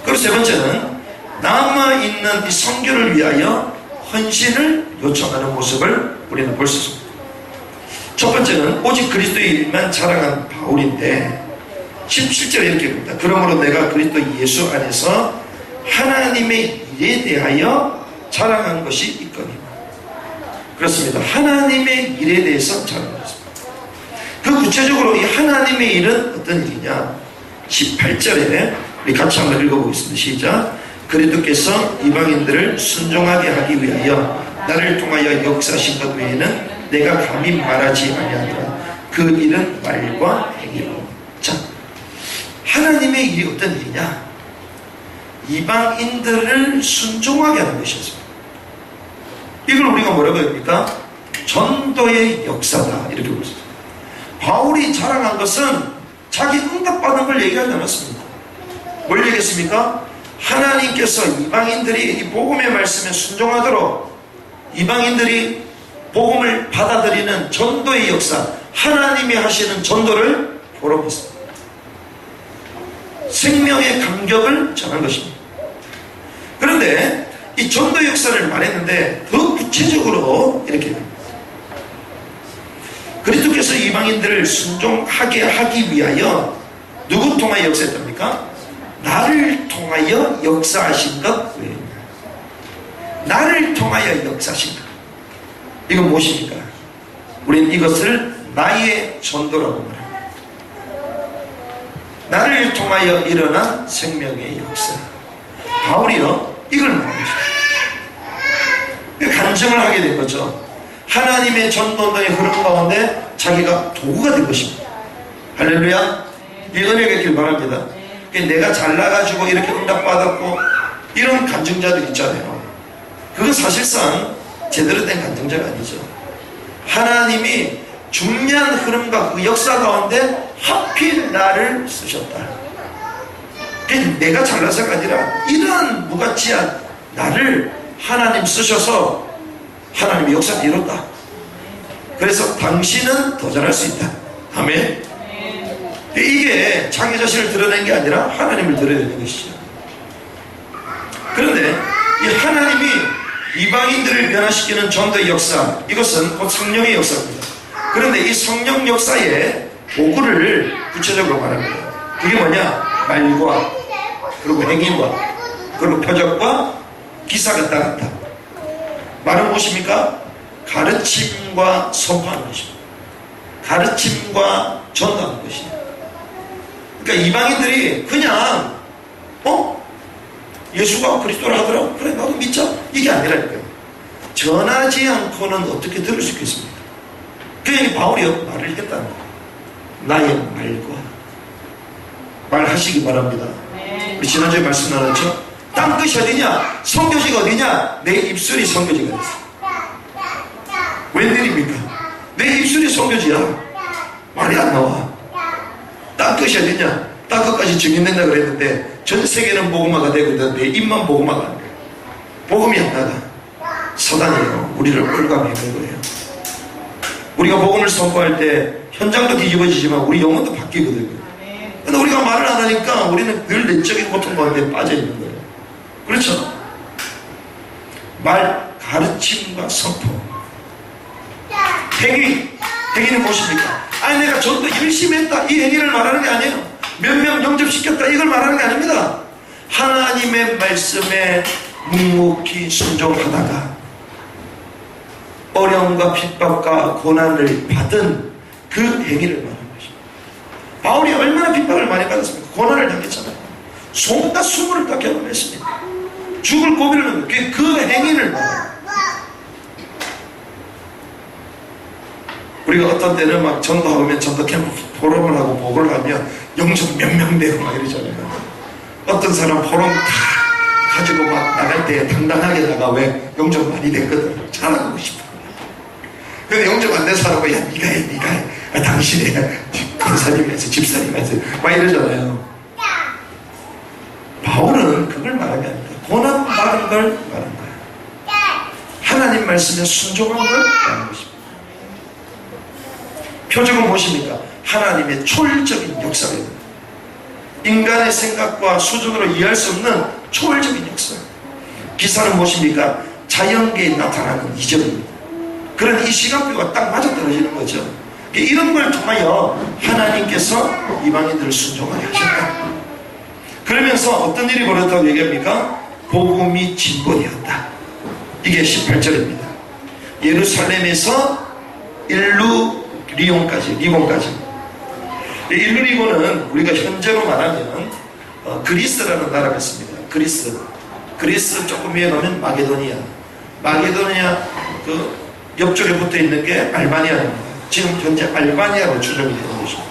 그리고 세 번째는 남아있는 이 선교를 위하여 헌신을 요청하는 모습을 우리는 볼 수 있습니다. 첫 번째는 오직 그리스도의 일만 자랑한 바울인데 17절에 이렇게 합니다. 그러므로 내가 그리스도 예수 안에서 하나님의 일에 대하여 자랑한 것이 있거니와. 그렇습니다. 하나님의 일에 대해서 자랑했습니다. 그 구체적으로 이 하나님의 일은 어떤 일이냐? 18절에 우리 같이 한번 읽어보겠습니다. 시작. 그리스도께서 이방인들을 순종하게 하기 위하여 나를 통하여 역사하신 것 외에는 내가 감히 말하지 아니하노라. 그 일은 말과 행위로. 자, 하나님의 일이 어떤 일이냐? 이방인들을 순종하게 하는 것이었습니다. 이걸 우리가 뭐라고 합니까? 전도의 역사다, 이렇게 보겠습니다. 바울이 자랑한 것은 자기 응답받은 걸 얘기하지 않았습니다. 뭘 얘기했습니까? 하나님께서 이방인들이 이 복음의 말씀에 순종하도록 이방인들이 복음을 받아들이는 전도의 역사, 하나님이 하시는 전도를 보러했습니다. 생명의 감격을 전한 것입니다. 그런데 이 전도 역사를 말했는데 더 구체적으로 이렇게 그리스도께서 이방인들을 순종하게 하기 위하여 누구 통하여 역사했답니까? 나를 통하여 역사하신 것 외에는. 나를 통하여 역사하신 것. 이건 무엇입니까? 우리는 이것을 나의 전도라고 말합니다. 나를 통하여 일어난 생명의 역사. 바울이요, 이걸 말하는 것입니다. 간증을 하게 된 거죠. 하나님의 전도의 흐름 가운데 자기가 도구가 된 것입니다. 할렐루야. 이 은혜가 있길 바랍니다. 내가 잘나가지고 이렇게 응답받았고 이런 간증자들 있잖아요. 그건 사실상 제대로 된 간증자가 아니죠. 하나님이 중요한 흐름과 그 역사 가운데 하필 나를 쓰셨다. 내가 잘나서가 아니라 이런 무가치한 나를 하나님 쓰셔서 하나님의 역사를 이뤘다. 그래서 당신은 더 잘할 수 있다. 아멘. 이게 자기 자신을 드러낸 게 아니라 하나님을 드러내는 것이죠. 그런데 이 하나님이 이방인들을 변화시키는 전도의 역사, 이것은 곧 성령의 역사입니다. 그런데 이 성령 역사의 도구를 구체적으로 말합니다. 그게 뭐냐? 말과 그리고 행위와 그리고 표적과 기사가 따랐다. 말은 무엇입니까? 가르침과 선포하는 것입니다. 가르침과 전도하는 것입니다. 그러니까 이방인들이 그냥 예수가 그리스도를 하더라고, 그래 나도 믿자, 이게 아니라니까요. 전하지 않고는 어떻게 들을 수 있겠습니까? 그러니까 바울이 말을 했다는 거예요. 나의 말과 말하시기 바랍니다. 우리 지난주에 말씀 나눴죠? 땅끝이 어디냐? 선교지가 어디냐? 내 입술이 선교지가 됐어. 웬일입니까? 내 입술이 선교지야. 말이 안 나와. 땅끝이 어디냐? 땅끝까지 증인된다 그랬는데 전 세계는 복음화가 되거든. 내 입만 복음화가 안 돼. 복음이 안 나가. 사단이에요. 우리를 올가매는 거예요. 우리가 복음을 선포할 때 현장도 뒤집어지지만 우리 영혼도 바뀌거든요. 근데 우리가 말을 안 하니까 우리는 늘 내적인 고통 가운데 빠져있는 거예요. 그렇죠? 말, 가르침과 선포. 행위는 무엇입니까? 아니 내가 전도 열심히 했다, 이 행위를 말하는 게 아니에요. 몇 명 영접시켰다, 이걸 말하는 게 아닙니다. 하나님의 말씀에 묵묵히 순종하다가 어려움과 핍박과 고난을 받은 그 행위를 말하는 것입니다. 바울이 얼마나 핍박을 많이 받았습니까? 고난을 당했잖아요. 손과 수모를 다 경험했습니다. 죽을 고비를 넘는 그 행위를 말합니다. 우리가 어떤 때는 막 전도하면 전도 캠프 포럼을 하고 보고를 하면 영접 몇 명 되고 막 이러잖아요. 어떤 사람 포럼 다 가지고 막 나갈 때 당당하게 나가. 왜? 영접 많이 됐거든. 잘하고 싶어. 근데 영접 안 된 사람은 야 니가 해 당신이 해, 권사님에서 집사님에서 막 이러잖아요. 바울은 그걸 말하는 게 아닙니다. 고난 받은 걸 말하는 거예요. 하나님 말씀에 순종한 걸 말하는 것입니다. 표적은 무엇입니까? 하나님의 초월적인 역사입니다. 인간의 생각과 수준으로 이해할 수 없는 초월적인 역사. 기사는 무엇입니까? 자연계에 나타나는 이적입니다. 그런 이 시간표가 딱 맞아떨어지는 거죠. 이런 걸 통하여 하나님께서 이방인들을 순종하게 하셨다. 그러면서 어떤 일이 벌어졌다고 얘기합니까? 복음이 진보되었다. 이게 18절입니다. 예루살렘에서 리본까지. 리본은 우리가 현재로 말하면 그리스라는 나라가 있습니다. 그리스. 그리스 조금 위에 가면 마게도니아. 마게도니아 그 옆쪽에 붙어 있는 게 알바니아입니다. 지금 현재 알바니아로 추정이 되는 것입니다.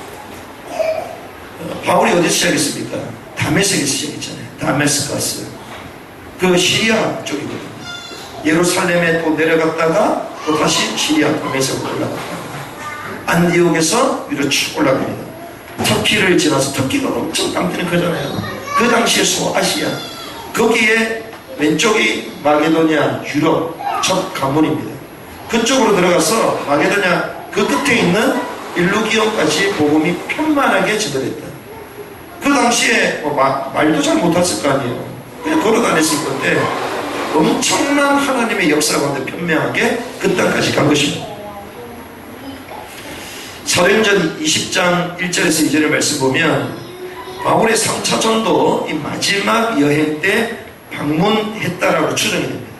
바울이 어디서 시작했습니까? 다메섹에서 시작했잖아요. 다메스커스. 그 시리아 쪽이거든요. 예루살렘에 또 내려갔다가 또 다시 시리아 다메섹으로 올라갔다가 안디옥에서 위로 쭉 올라갑니다. 터키를 지나서, 터키가 엄청 땅들이 크잖아요. 그 당시에 소아시아, 거기에 왼쪽이 마게도니아 유럽 첫 관문입니다. 그쪽으로 들어가서 마게도니아 그 끝에 있는 일루기온까지 복음이 편만하게 전달했다. 그 당시에 말도 잘 못했을 거 아니에요. 그냥 걸어다녔을 건데 엄청난 하나님의 역사 가운데 편명하게 그 땅까지 간 것입니다. 사도행전 20장 1절에서 2절의 말씀 보면 바울의 3차 전도 이 마지막 여행 때 방문했다라고 추정이 됩니다.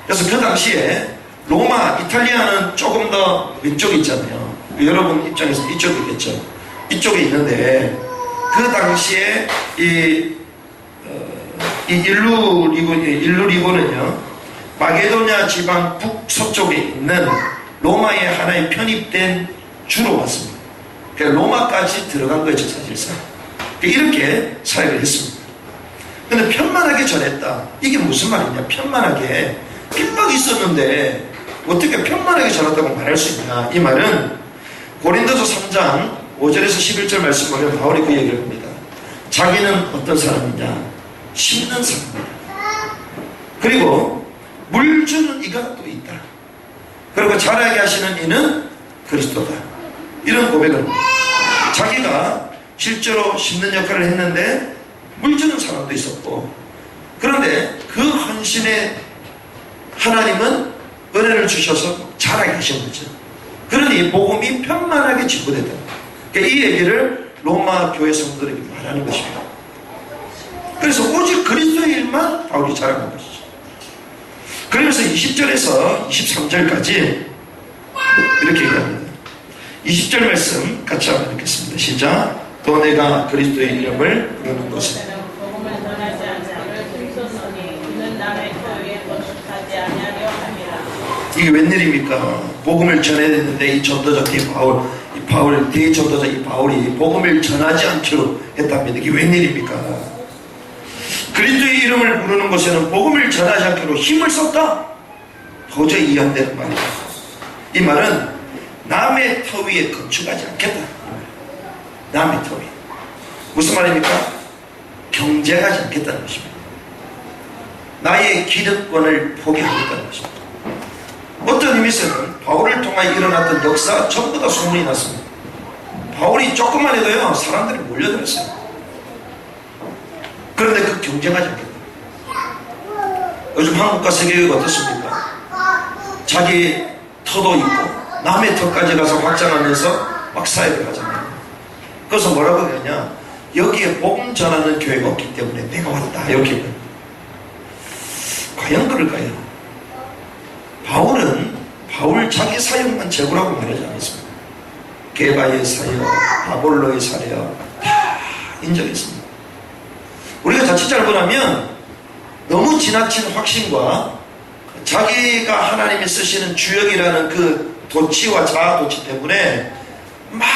그래서 그 당시에 로마, 이탈리아는 조금 더 왼쪽에 있잖아요. 여러분 입장에서 이쪽에 있겠죠. 이쪽에 있는데 그 당시에 이 일루리고는요 마게도냐 지방 북서쪽에 있는 로마의 하나의 편입된 주로 왔습니다. 그러니까 로마까지 들어간 거죠 사실상. 이렇게 사역을 했습니다. 근데 편만하게 전했다. 이게 무슨 말이냐? 편만하게 핍박이 있었는데 어떻게 편만하게 전했다고 말할 수 있냐? 이 말은 고린도서 3장 5절에서 11절 말씀 보면 바울이 그 얘기를 합니다. 자기는 어떤 사람이냐? 심는 사람이다. 그리고 물 주는 이가 또 있다. 그리고 자라게 하시는 이는 그리스도다. 이런 고백을 합니다. 자기가 실제로 심는 역할을 했는데 물 주는 사람도 있었고, 그런데 그 헌신에 하나님은 은혜를 주셔서 자라게 하신 거죠. 그러니 복음이 편만하게 전부됐다. 그러니까 이 얘기를 로마 교회 성도들에게 말하는 것입니다. 그래서 오직 그리스도의 일만 바울이 자랑한 것이죠. 그러면서 20절에서 23절까지 이렇게 얘기합니다. 20절 말씀 같이 한번 읽겠습니다. 시작. 또 내가 그리스도의 이름을 부르는 것은 복음을 전하지 않자를 힘썼으니 이는 남의 터위에 거듭하지 아니하려 함이라. 이게 웬일입니까? 복음을 전해야 되는데 이 전도자 이 바울 대전도자 이 바울이 복음을 전하지 않기로 했답니다. 이게 웬일입니까? 그리스도의 이름을 부르는 것에는 복음을 전하지 않기로 힘을 썼다? 도저히 이해 안 되는 말이다. 이 말은 남의 터 위에 건축하지 않겠다. 남의 터 위에. 무슨 말입니까? 경쟁하지 않겠다는 것입니다. 나의 기득권을 포기하겠다는 것입니다. 어떤 의미에서는 바울을 통해 일어났던 역사 전부 다 소문이 났습니다. 바울이 조금만 해도요 사람들이 몰려들었어요. 그런데 그 경쟁하지 않겠다. 요즘 한국과 세계가 어떻습니까? 자기 터도 있고 남의 터까지 가서 확장하면서 막 사역을 하잖아요. 그래서 뭐라고 하냐? 여기에 복음 전하는 교회가 없기 때문에 내가 왔다. 여기는 과연 그럴까요? 바울 자기 사역만 제고라고 말하지 않았습니다. 게바의 사역, 아볼로의 사역 다 인정했습니다. 우리가 자칫 잘못하면 너무 지나친 확신과 자기가 하나님이 쓰시는 주역이라는 그 도치와 자아 도치 때문에 막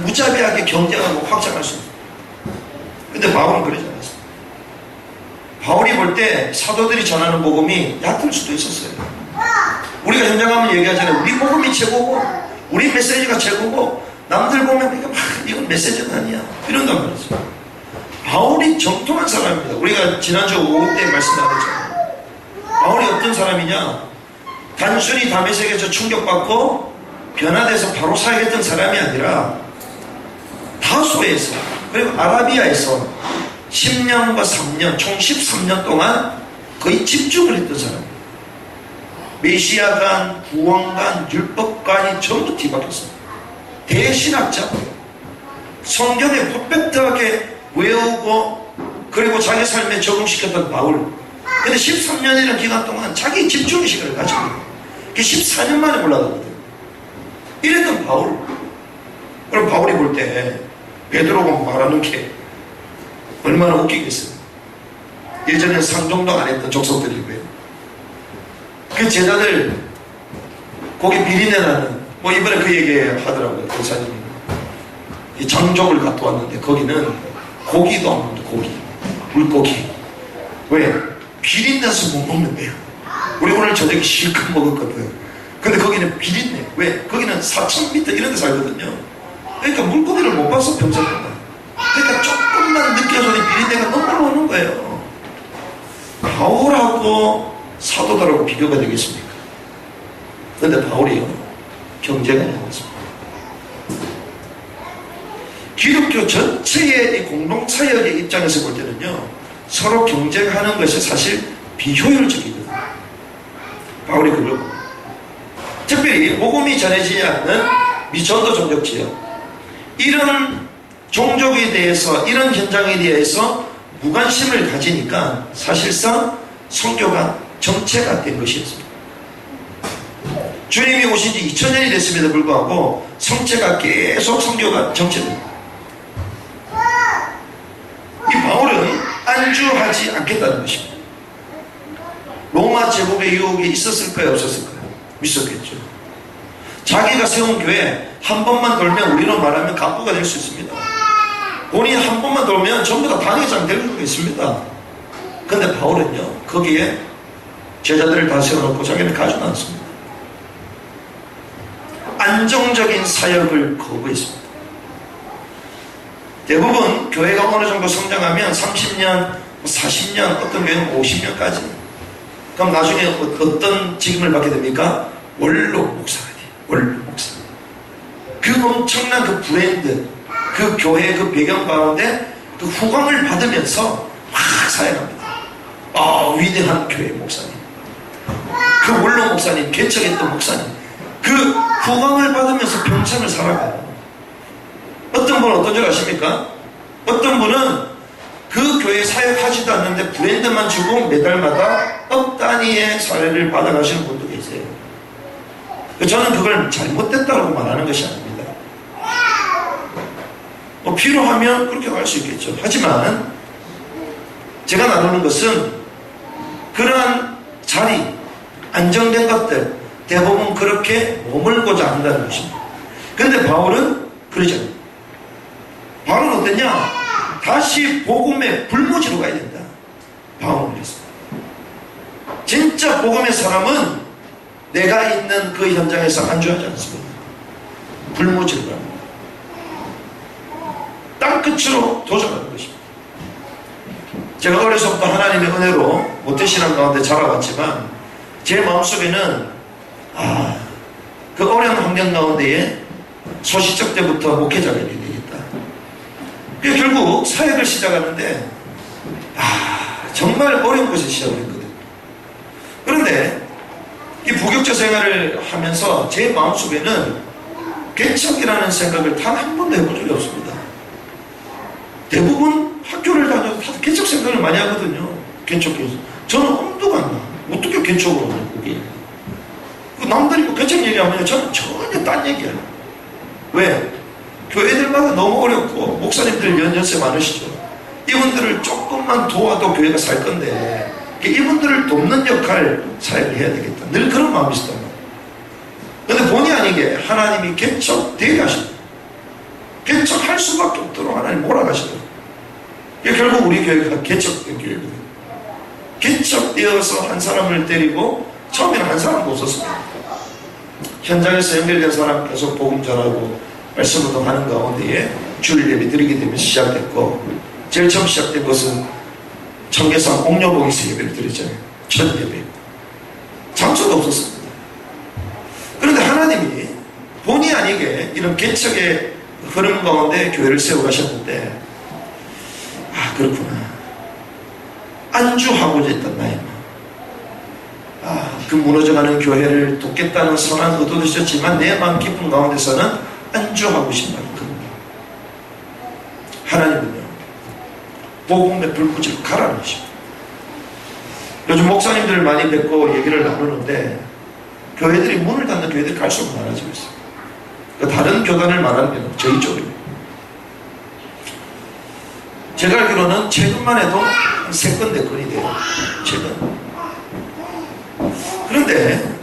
무자비하게 경쟁하고 확장할 수 있습니다. 근데 바울은 그러지 않았습니다. 바울이 볼 때 사도들이 전하는 복음이 얕을 수도 있었어요. 우리가 현장 가면 얘기하잖아요. 우리 복음이 최고고 우리 메시지가 최고고 남들 보면 이건 메시지는 아니야 이런단 말이죠. 바울이 정통한 사람입니다. 우리가 지난주 오후 때 말씀 나눴잖아요. 바울이 어떤 사람이냐? 단순히 다메섹에서 충격받고 변화돼서 바로 사역했던 사람이 아니라 다소에서 그리고 아라비아에서 10년과 3년 총 13년 동안 거의 집중을 했던 사람입니다. 메시아관, 구원관, 율법관이 전부 뒤바뀌었습니다. 대신학자, 성경에 퍼펙트하게 외우고 그리고 자기 삶에 적응시켰던 바울. 근데 13년이라는 기간 동안 자기 집중 시간을 가지고 그게 14년 만에 올라가거든요. 이랬던 바울. 그럼 바울이 볼 때 베드로가 말하는 게 얼마나 웃기겠어요. 예전에 상종도 안 했던 족속들이고요. 그 제자들 거기 비린내나는 뭐 이번에 그 얘기 하더라고요. 교사님이 이 장족을 갖다 왔는데 거기는 고기도 없는데 고기 물고기 왜? 비린내서 못 먹는 거예요. 우리 오늘 저녁에 실컷 먹었거든. 근데 거기는 비린내. 왜? 거기는 4,000m 이런 데 살거든요. 그러니까 물고기를 못 봐서 병사가. 그러니까 조금만 느껴져도 비린내가 너무 오는 거예요. 바울하고 사도들하고 비교가 되겠습니까? 근데 바울이요, 경쟁이 아니었습니다. 기독교 전체의 이 공동사역의 입장에서 볼 때는요, 서로 경쟁하는 것이 사실 비효율적이거든요. 바울이 그걸 봅니다. 특별히 복음이 전해지지 않는 미전도 종족 지역, 이런 종족에 대해서, 이런 현장에 대해서 무관심을 가지니까 사실상 선교가 정체가 된 것이었습니다. 주님이 오신 지 2000년이 됐음에도 불구하고 성체가 계속 선교가 정체됩니다. 이 바울은 안주하지 않겠다는 것입니다. 로마 제국의 유혹이 있었을까요? 없었을까요? 있었겠죠. 자기가 세운 교회 한 번만 돌면 우리로 말하면 간부가 될 수 있습니다. 본인이 한 번만 돌면 전부 다 당회장 될 수가 있습니다. 근데 바울은요, 거기에 제자들을 다 세워놓고 자기는 가지도 않습니다. 안정적인 사역을 거부했습니다. 대부분 교회가 어느 정도 성장하면 30년, 40년, 어떤 교회는 50년까지. 그럼 나중에 어떤 직임을 받게 됩니까? 원로 목사가 돼요. 원로 목사. 그 엄청난 그 브랜드, 그 교회의 그 배경 가운데 그 후광을 받으면서 막 사역합니다. 아, 위대한 교회 목사님. 그 원로 목사님, 개척했던 목사님. 그 후광을 받으면서 평생을 살아가요. 어떤 분은 어떤 줄 아십니까? 어떤 분은 그 교회 사역하지도 않는데 브랜드만 주고 매달마다 억 단위의 사례를 받아가시는 분도 계세요. 저는 그걸 잘못됐다고 말하는 것이 아닙니다. 뭐 필요하면 그렇게 할 수 있겠죠. 하지만 제가 나누는 것은 그러한 자리, 안정된 것들 대부분 그렇게 머물고자 한다는 것입니다. 근데 바울은 그러지 않아요. 바울은 어땠냐? 다시 복음의 불모지로 가야 된다. 바울은 그랬습니다. 진짜 복음의 사람은 내가 있는 그 현장에서 안주하지 않습니다. 불모지로 갑니다. 땅끝으로 도전하는 것입니다. 제가 어려서부터 하나님의 은혜로 모태신앙 가운데 자라왔지만 제 마음속에는 그 어려운 환경 가운데에 소시적 때부터 목회자가 되겠다. 그래서 결국 사역을 시작하는데 정말 어려운 곳에 시작을 했거든요. 그런데 이 부격자 생활을 하면서 제 마음속에는 개척이라는 생각을 단 한 번도 해본 적이 없습니다. 대부분 학교를 다녀도 다 개척 생각을 많이 하거든요. 개척해서. 저는 엄두가 안 나. 어떻게 개척을 하냐, 그게. 남들이 뭐 개척 얘기하면 저는 전혀 딴 얘기예요. 왜? 교회들마다 너무 어렵고 목사님들 연세 많으시죠. 이분들을 조금만 도와도 교회가 살 건데 이분들을 돕는 역할 사역을 해야 되겠다. 늘 그런 마음이 있었단 말이에요. 그런데 본의 아니게 하나님이 개척되게 하시고 개척할 수밖에 없도록 하나님 몰아가시더라고요. 결국 우리 교회가 개척된 교회거든요. 개척되어서 한 사람을 때리고 처음에는 한 사람도 없었습니다. 현장에서 연결된 사람 계속 복음 전하고 말씀 운동하는 가운데에 주일 예배 드리게 되면서 시작됐고, 제일 처음 시작된 것은 청계산 옥녀봉에서 예배를 드렸잖아요. 첫 예배. 장소도 없었습니다. 그런데 하나님이 본의 아니게 이런 개척의 흐름 가운데 교회를 세워가셨는데, 그렇구나. 안주하고자 했던 나의 마음. 그 무너져가는 교회를 돕겠다는 선한 의도도 있었지만 내 마음 깊은 가운데서는 안주하고 싶다는 겁니다. 하나님은요, 복음의 불꽃을 가라는 것입니다. 요즘 목사님들을 많이 뵙고 얘기를 나누는데 교회들이 문을 닫는 교회들이 갈수록 많아지고 있어요. 다른 교단을 말하는 게 저희 쪽입니다. 제가 알기로는 최근만 해도 한 3건, 4건이 돼요. 최근. 그런데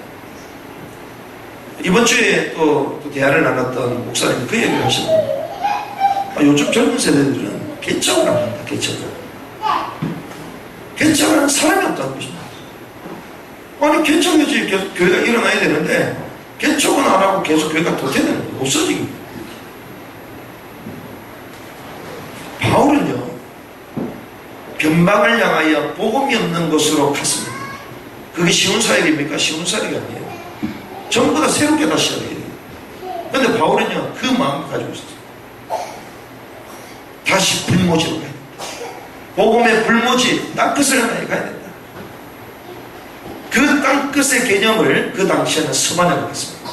이번 주에 또 대화를 나눴던 목사님이 그 얘기를 하셨는데, 요즘 젊은 세대들은 개척을 안 한다. 개척을 하는 사람이 없다는 것입니다. 아니, 개척이지. 계속 교회가 일어나야 되는데 개척은 안 하고 계속 교회가 도태되는 거예요. 없어지는 거예요. 바울은요, 변방을 향하여 복음이 없는 곳으로 갔습니다. 그게 쉬운 사역입니까? 쉬운 사역이 아니에요. 전부 다 새롭게 다시 시작해요. 그런데 바울은요, 그 마음을 가지고 있었어요. 다시 불모지로 가야 된다. 복음의 불모지, 땅끝을 향해 가야 된다. 그 땅끝의 개념을 그 당시에는 스바냐로 했습니다.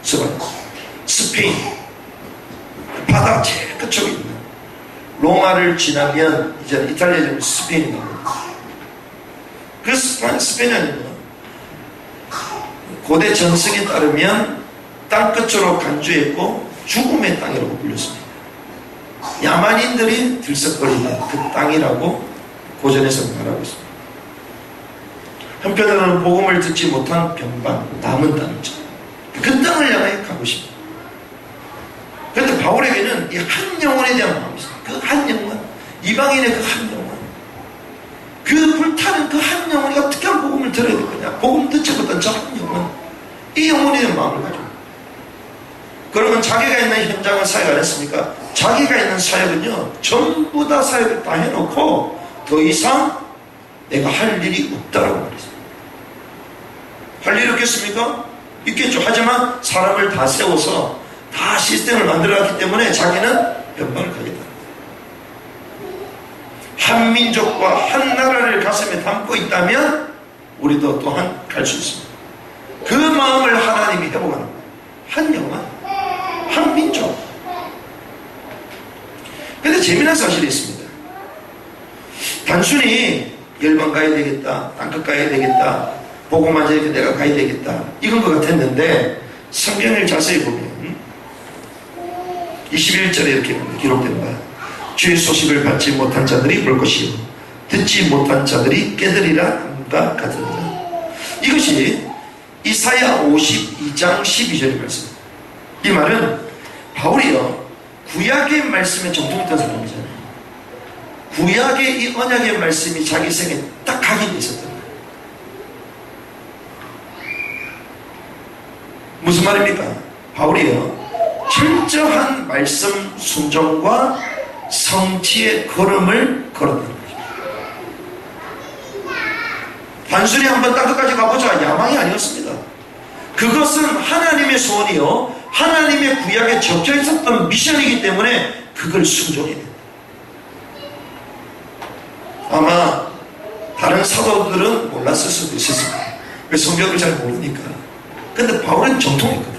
스바냐. 스페인. 바다 제일 끝쪽에 있는. 로마를 지나면 이제 이탈리아는 스페인이 나옵니다. 그 스페인은요, 고대 전승에 따르면 땅끝으로 간주했고 죽음의 땅이라고 불렸습니다. 야만인들이 들썩거리는 그 땅이라고 고전에서 말하고 있습니다. 한편으로는 복음을 듣지 못한 변방, 남은 땅이죠. 그 땅을 향해 가고 싶습니다. 그런데 바울에게는 이 한 영혼에 대한 마음이 있어요. 그 한 영혼, 이방인의 그 한 영혼, 그 불타는 그 한 영혼이 어떻게 하면 복음을 들어야 될 거냐. 복음 듣지 못한 저 한 영혼, 이 영혼에 대한 마음을 가지고. 그러면 자기가 있는 현장을 사역 안 했습니까? 자기가 있는 사역은요, 전부 다 사역을 다 해놓고 더 이상 내가 할 일이 없다라고 말했어요. 할 일이 없겠습니까? 있겠죠. 하지만 사람을 다 세워서 다 시스템을 만들어놨기 때문에 자기는 변방을 가겠다. 한 민족과 한 나라를 가슴에 담고 있다면 우리도 또한 갈 수 있습니다. 그 마음을 하나님이 회복하는 거예요. 한 영혼, 한 민족. 근데 재미난 사실이 있습니다. 단순히 열방 가야 되겠다, 땅끝 가야 되겠다, 복음만 전해서 내가 가야 되겠다, 이건 것 같았는데 성경을 자세히 보면 21절에 이렇게 기록된 바, 주의 소식을 받지 못한 자들이 볼 것이요 듣지 못한 자들이 깨달으리라 함과 같으니라. 이것이 이사야 52장 12절의 말씀입니다. 이 말은 바울이요, 구약의 말씀에 정통했던 사람이잖아요. 구약의 이 언약의 말씀이 자기 생에 딱 각인되어 있었던 거예요. 무슨 말입니까? 바울이요, 철저한 말씀 순종과 성취의 걸음을 걸었다는 거죠. 단순히 한번 땅끝까지 가보자, 야망이 아니었습니다. 그것은 하나님의 소원이요, 하나님의 구약에 적혀 있었던 미션이기 때문에 그걸 순종해야 된다. 아마 다른 사도들은 몰랐을 수도 있었습니다. 왜 성경을 잘 모르니까. 근데 바울은 정통했거든.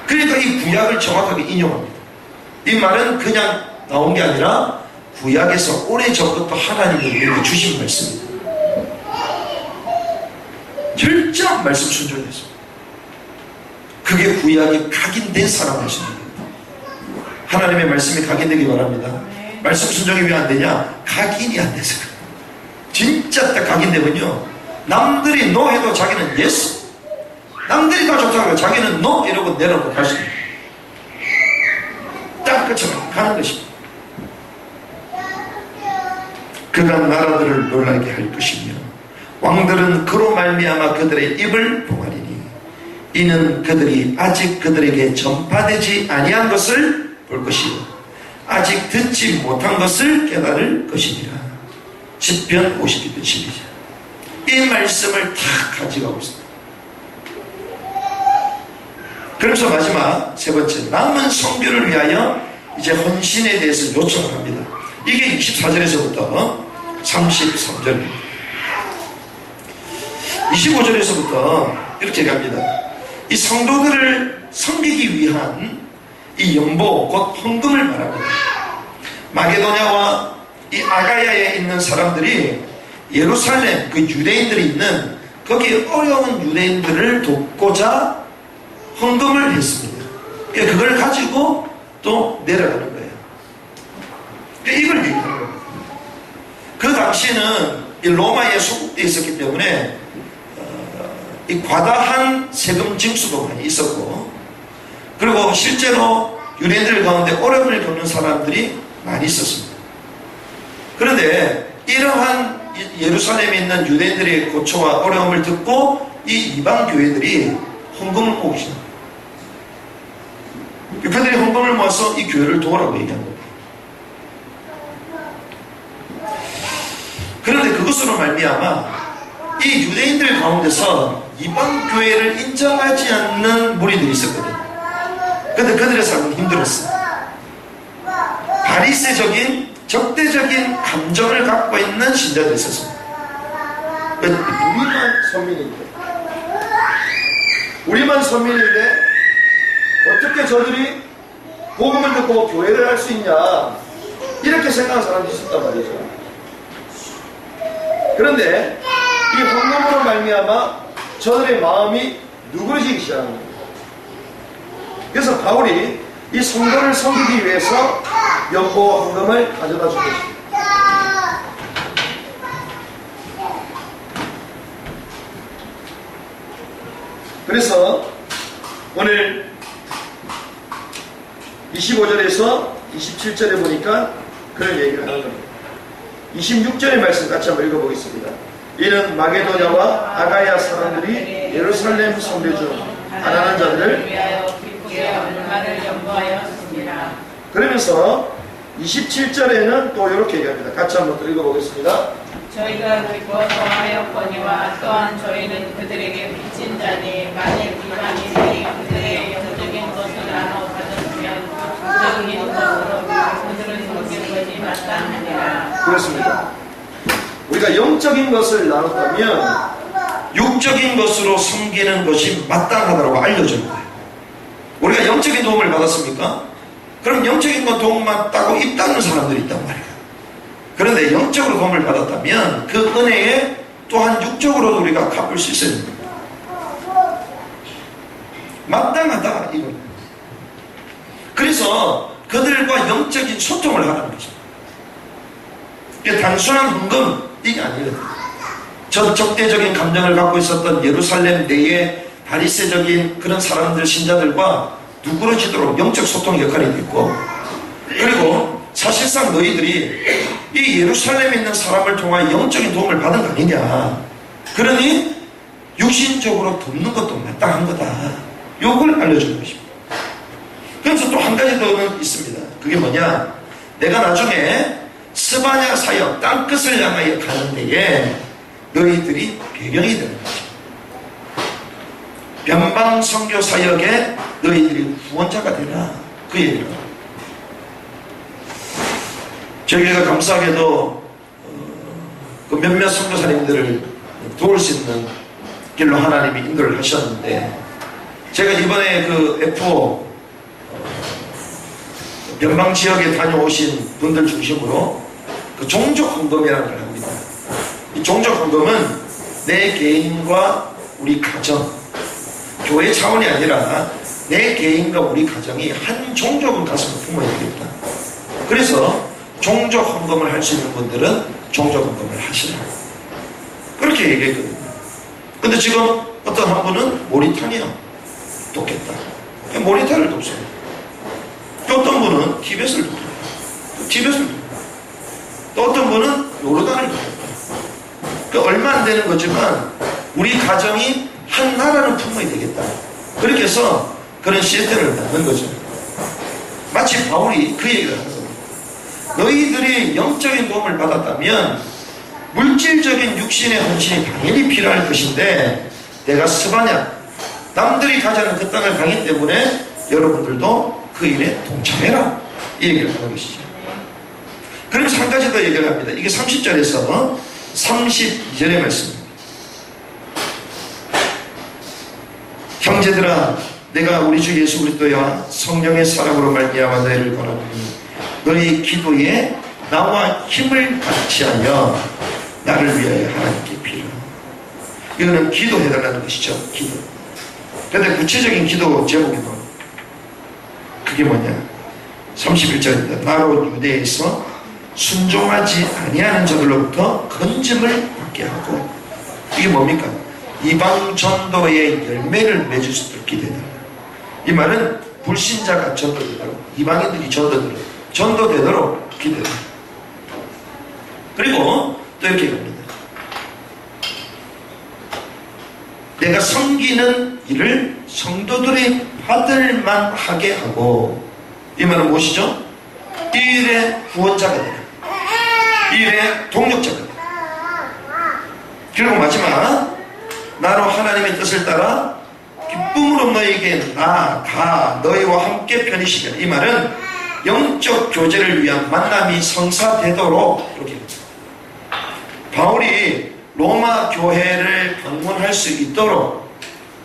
그러니까 이 구약을 정확하게 인용합니다. 이 말은 그냥 나온 게 아니라 구약에서 오래전부터 하나님이 우리에게 주신 말씀입니다. 철저한 말씀 순종했습니다. 그게 구약이 각인된 사람 말씀입니다. 하나님의 말씀이 각인되기 바랍니다. 말씀 순종이 왜 안 되냐? 각인이 안 돼서 그래요. 진짜 딱 각인되면요, 남들이 노 해도 자기는 예스, 남들이 다 좋다고 해도 자기는 노 이러고 내놓고 갈 수 있어요. 딱 그처럼 가는 것입니다. 그가 나라들을 놀라게 할 것이며 왕들은 그로 말미암아 그들의 입을 봉하리니 이는 그들이 아직 그들에게 전파되지 아니한 것을 볼 것이요 아직 듣지 못한 것을 깨달을 것이니라. 시편 52편 12절. 이 말씀을 다 가져가고 있습니다. 그래서 마지막 세 번째, 남은 선교를 위하여 이제 헌신에 대해서 요청을 합니다. 이게 24절에서부터 33절입니다. 25절에서부터 이렇게 갑니다. 이 성도들을 섬기기 위한 이 연보, 곧 헌금을 말합니다. 마게도냐와 이 아가야에 있는 사람들이 예루살렘, 그 유대인들이 있는 거기 어려운 유대인들을 돕고자 헌금을 했습니다. 그걸 가지고 또 내려가는 거예요. 이걸 얘기하는 거예요. 그 당시에는 이 로마에 소국되어 있었기 때문에 이 과다한 세금 징수도 많이 있었고, 그리고 실제로 유대인들 가운데 어려움을 겪는 사람들이 많이 있었습니다. 그런데 이러한 예루살렘에 있는 유대인들의 고초와 어려움을 듣고 이 이방 교회들이 헌금을 모으기 시작합니다. 그들이 헌금을 모아서 이 교회를 도우라고 얘기한 겁니다. 그런데 그것으로 말미암아 이 유대인들 가운데서 이방 교회를 인정하지 않는 무리들이 있었거든요. 그런데 그들의 삶은 힘들었어요. 바리새적인 적대적인 감정을 갖고 있는 신자들이 있었습니다. 우리만 선민인데 어떻게 저들이 복음을 듣고 교회를 할 수 있냐, 이렇게 생각하는 사람들이 있었단 말이죠. 그런데 이 헌금으로 말미암아 저들의 마음이 누그러지기 시작한 겁니다. 그래서 바울이 이 성도를 섬기기 위해서 연보 헌금을 가져다 준 것입니다. 그래서 오늘 25절에서 27절에 보니까 그런 얘기를 하는 겁니다. 26절의 말씀 같이 한번 읽어보겠습니다. 이는 마게도냐와 아가야 사람들이 예루살렘 성대 중 가난한 자들을 위하여 기쁘게 얼마를 연구하였습니다. 그러면서 27절에는 또 이렇게 얘기합니다. 같이 한번 또 읽어보겠습니다. 저희가 기뻐 더하였거니와 또한 저희는 그들에게 빚진 자니 만일 이방인이 그들의 영적인 것을 나눠 받았으면 영적인 것으로 그들을 섬기는 것이 마땅하니라. 그렇습니다. 우리가 영적인 것을 나눴다면 육적인 것으로 섬기는 것이 마땅하다고 알려준 거예요. 우리가 영적인 도움을 받았습니까? 그럼 영적인 것 도움 받다고 입 닫는 사람들이 있단 말이에요. 그런데 영적으로 도움을 받았다면 그 은혜에 또한 육적으로도 우리가 갚을 수 있어야 됩니다. 마땅하다 이겁니다. 그래서 그들과 영적인 소통을 하는 거죠. 이게 단순한 헌금 이게 아니거든요. 저 적대적인 감정을 갖고 있었던 예루살렘 내의 바리새적인 그런 사람들, 신자들과 누그러지도록 영적 소통의 역할이 됐고, 그리고 사실상 너희들이 이 예루살렘에 있는 사람을 통한 영적인 도움을 받은 거 아니냐, 그러니 육신적으로 돕는 것도 마땅한 거다, 요걸 알려주는 것입니다. 그래서 또 한 가지 더 있습니다. 그게 뭐냐, 내가 나중에 스바냐 사역, 땅끝을 향하여 가는 데에 너희들이 배경이 되는 거죠. 변방 선교 사역에 너희들이 후원자가 되라, 그 얘기를 합니다. 저희가 감사하게도 그 몇몇 선교사님들을 도울 수 있는 길로 하나님이 인도를 하셨는데, 제가 이번에 그 F5 변방 지역에 다녀오신 분들 중심으로 그 종족 헌금이라는 걸 합니다. 이 종족 헌금은 내 개인과 우리 가정, 교회 차원이 아니라 내 개인과 우리 가정이 한 종족은 가슴을 품어야 되겠다. 그래서 종족 헌금을 할 수 있는 분들은 종족 헌금을 하시라, 그렇게 얘기했거든요. 근데 지금 어떤 한 분은 모리타니아 돕겠다, 모리타니아를 돕습니다. 또 어떤 분은 티벳을 돕습니다. 티벳을 돕습니다. 또 어떤 분은 요르단을 돕습니다. 얼마 안 되는 거지만 우리 가정이 한 나라는 품어야 되겠다, 그렇게 해서 그런 시스템을 만든 거죠. 마치 바울이 그 얘기를 하는 겁니다. 너희들이 영적인 도움을 받았다면 물질적인 육신의 헌신이 당연히 필요할 것인데, 내가 스바냐, 남들이 가자는 그 땅을 가기 때문에 여러분들도 그 일에 동참해라, 이 얘기를 하는 것이죠. 그러면서 한 가지 더 얘기를 합니다. 이게 30절에서 32절의 말씀입니다. 형제들아, 내가 우리 주 예수 그리스도와 성령의 사랑으로 말미암아 너희를 권하노니 너희 기도에 나와 힘을 같이하여 나를 위하여 하나님께 빌어. 이거는 기도해달라는 것이죠. 기도. 그런데 구체적인 기도 제목에도 그게 뭐냐, 31절입니다. 나로 유대에서 순종하지 아니하는 자들로부터 건짐을 받게 하고, 이게 뭡니까? 이방 전도의 열매를 맺을 수 있게 되다. 이 말은 불신자가 전도되도록, 이방인들이 전도되도록 기도해요. 그리고 또 이렇게 합니다. 내가 섬기는 일을 성도들이 받을만 하게 하고, 이 말은 무엇이죠? 이 일의 후원자가 되라. 이 일의 동력자가 되라. 그리고 마지막, 나로 하나님의 뜻을 따라 기쁨으로 너에게 나아가 너희와 함께 편히시게. 이 말은 영적 교제를 위한 만남이 성사되도록, 이렇게 바울이 로마 교회를 방문할 수 있도록,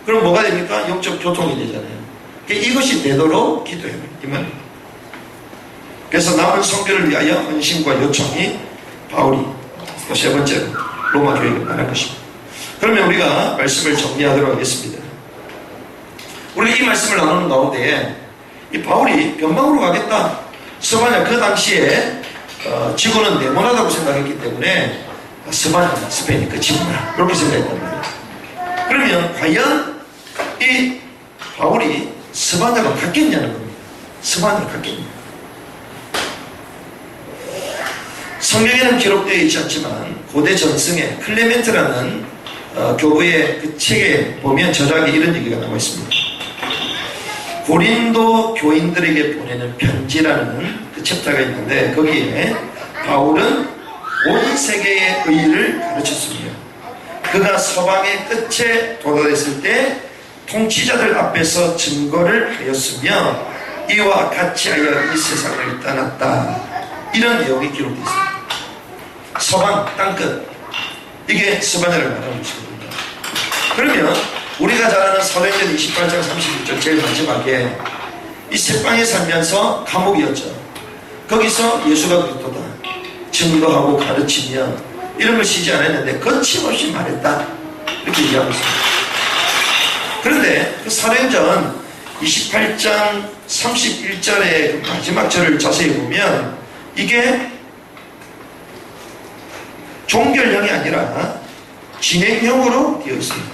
그럼 뭐가 됩니까? 영적 교통이 되잖아요. 이것이 되도록 기도해요. 이 말입니다. 그래서 남은 선교를 위하여 헌신과 요청이 바울이 세 번째로 로마 교회를 말할 것입니다. 그러면 우리가 말씀을 정리하도록 하겠습니다. 우리가 이 말씀을 나누는 가운데 이 바울이 변방으로 가겠다. 스바냐, 그 당시에 지구는 네모나다고 생각했기 때문에 스바냐, 스페인이 끝이구나, 그렇게 생각했단 말이에요. 그러면 과연 이 바울이 스바냐로 갔겠냐는 겁니다. 스바냐로 갔겠냐. 성경에는 기록되어 있지 않지만 고대 전승의 클레멘트라는 교부의 그 책에 보면 저작에 이런 얘기가 나와 있습니다. 고린도 교인들에게 보내는 편지라는 그 챕터가 있는데, 거기에 바울은 온 세계의 의를 가르쳤습니다. 그가 서방의 끝에 도달했을 때 통치자들 앞에서 증거를 하였으며 이와 같이 하여 이 세상을 떠났다. 이런 내용이 기록되어 있습니다. 서방 땅끝, 이게 스바냐를 말하는 것입니다. 그러면 우리가 잘 아는 사도행전 28장 31절 제일 마지막에 이 새방에 살면서 감옥이었죠. 거기서 예수가 그리스도다 증거하고 가르치며 이런 걸 쉬지 않았는데 거침없이 말했다, 이렇게 얘기하고 있습니다. 그런데 그 사도행전 28장 31절의 그 마지막 절을 자세히 보면 이게 종결형이 아니라 진행형으로 되어 있습니다.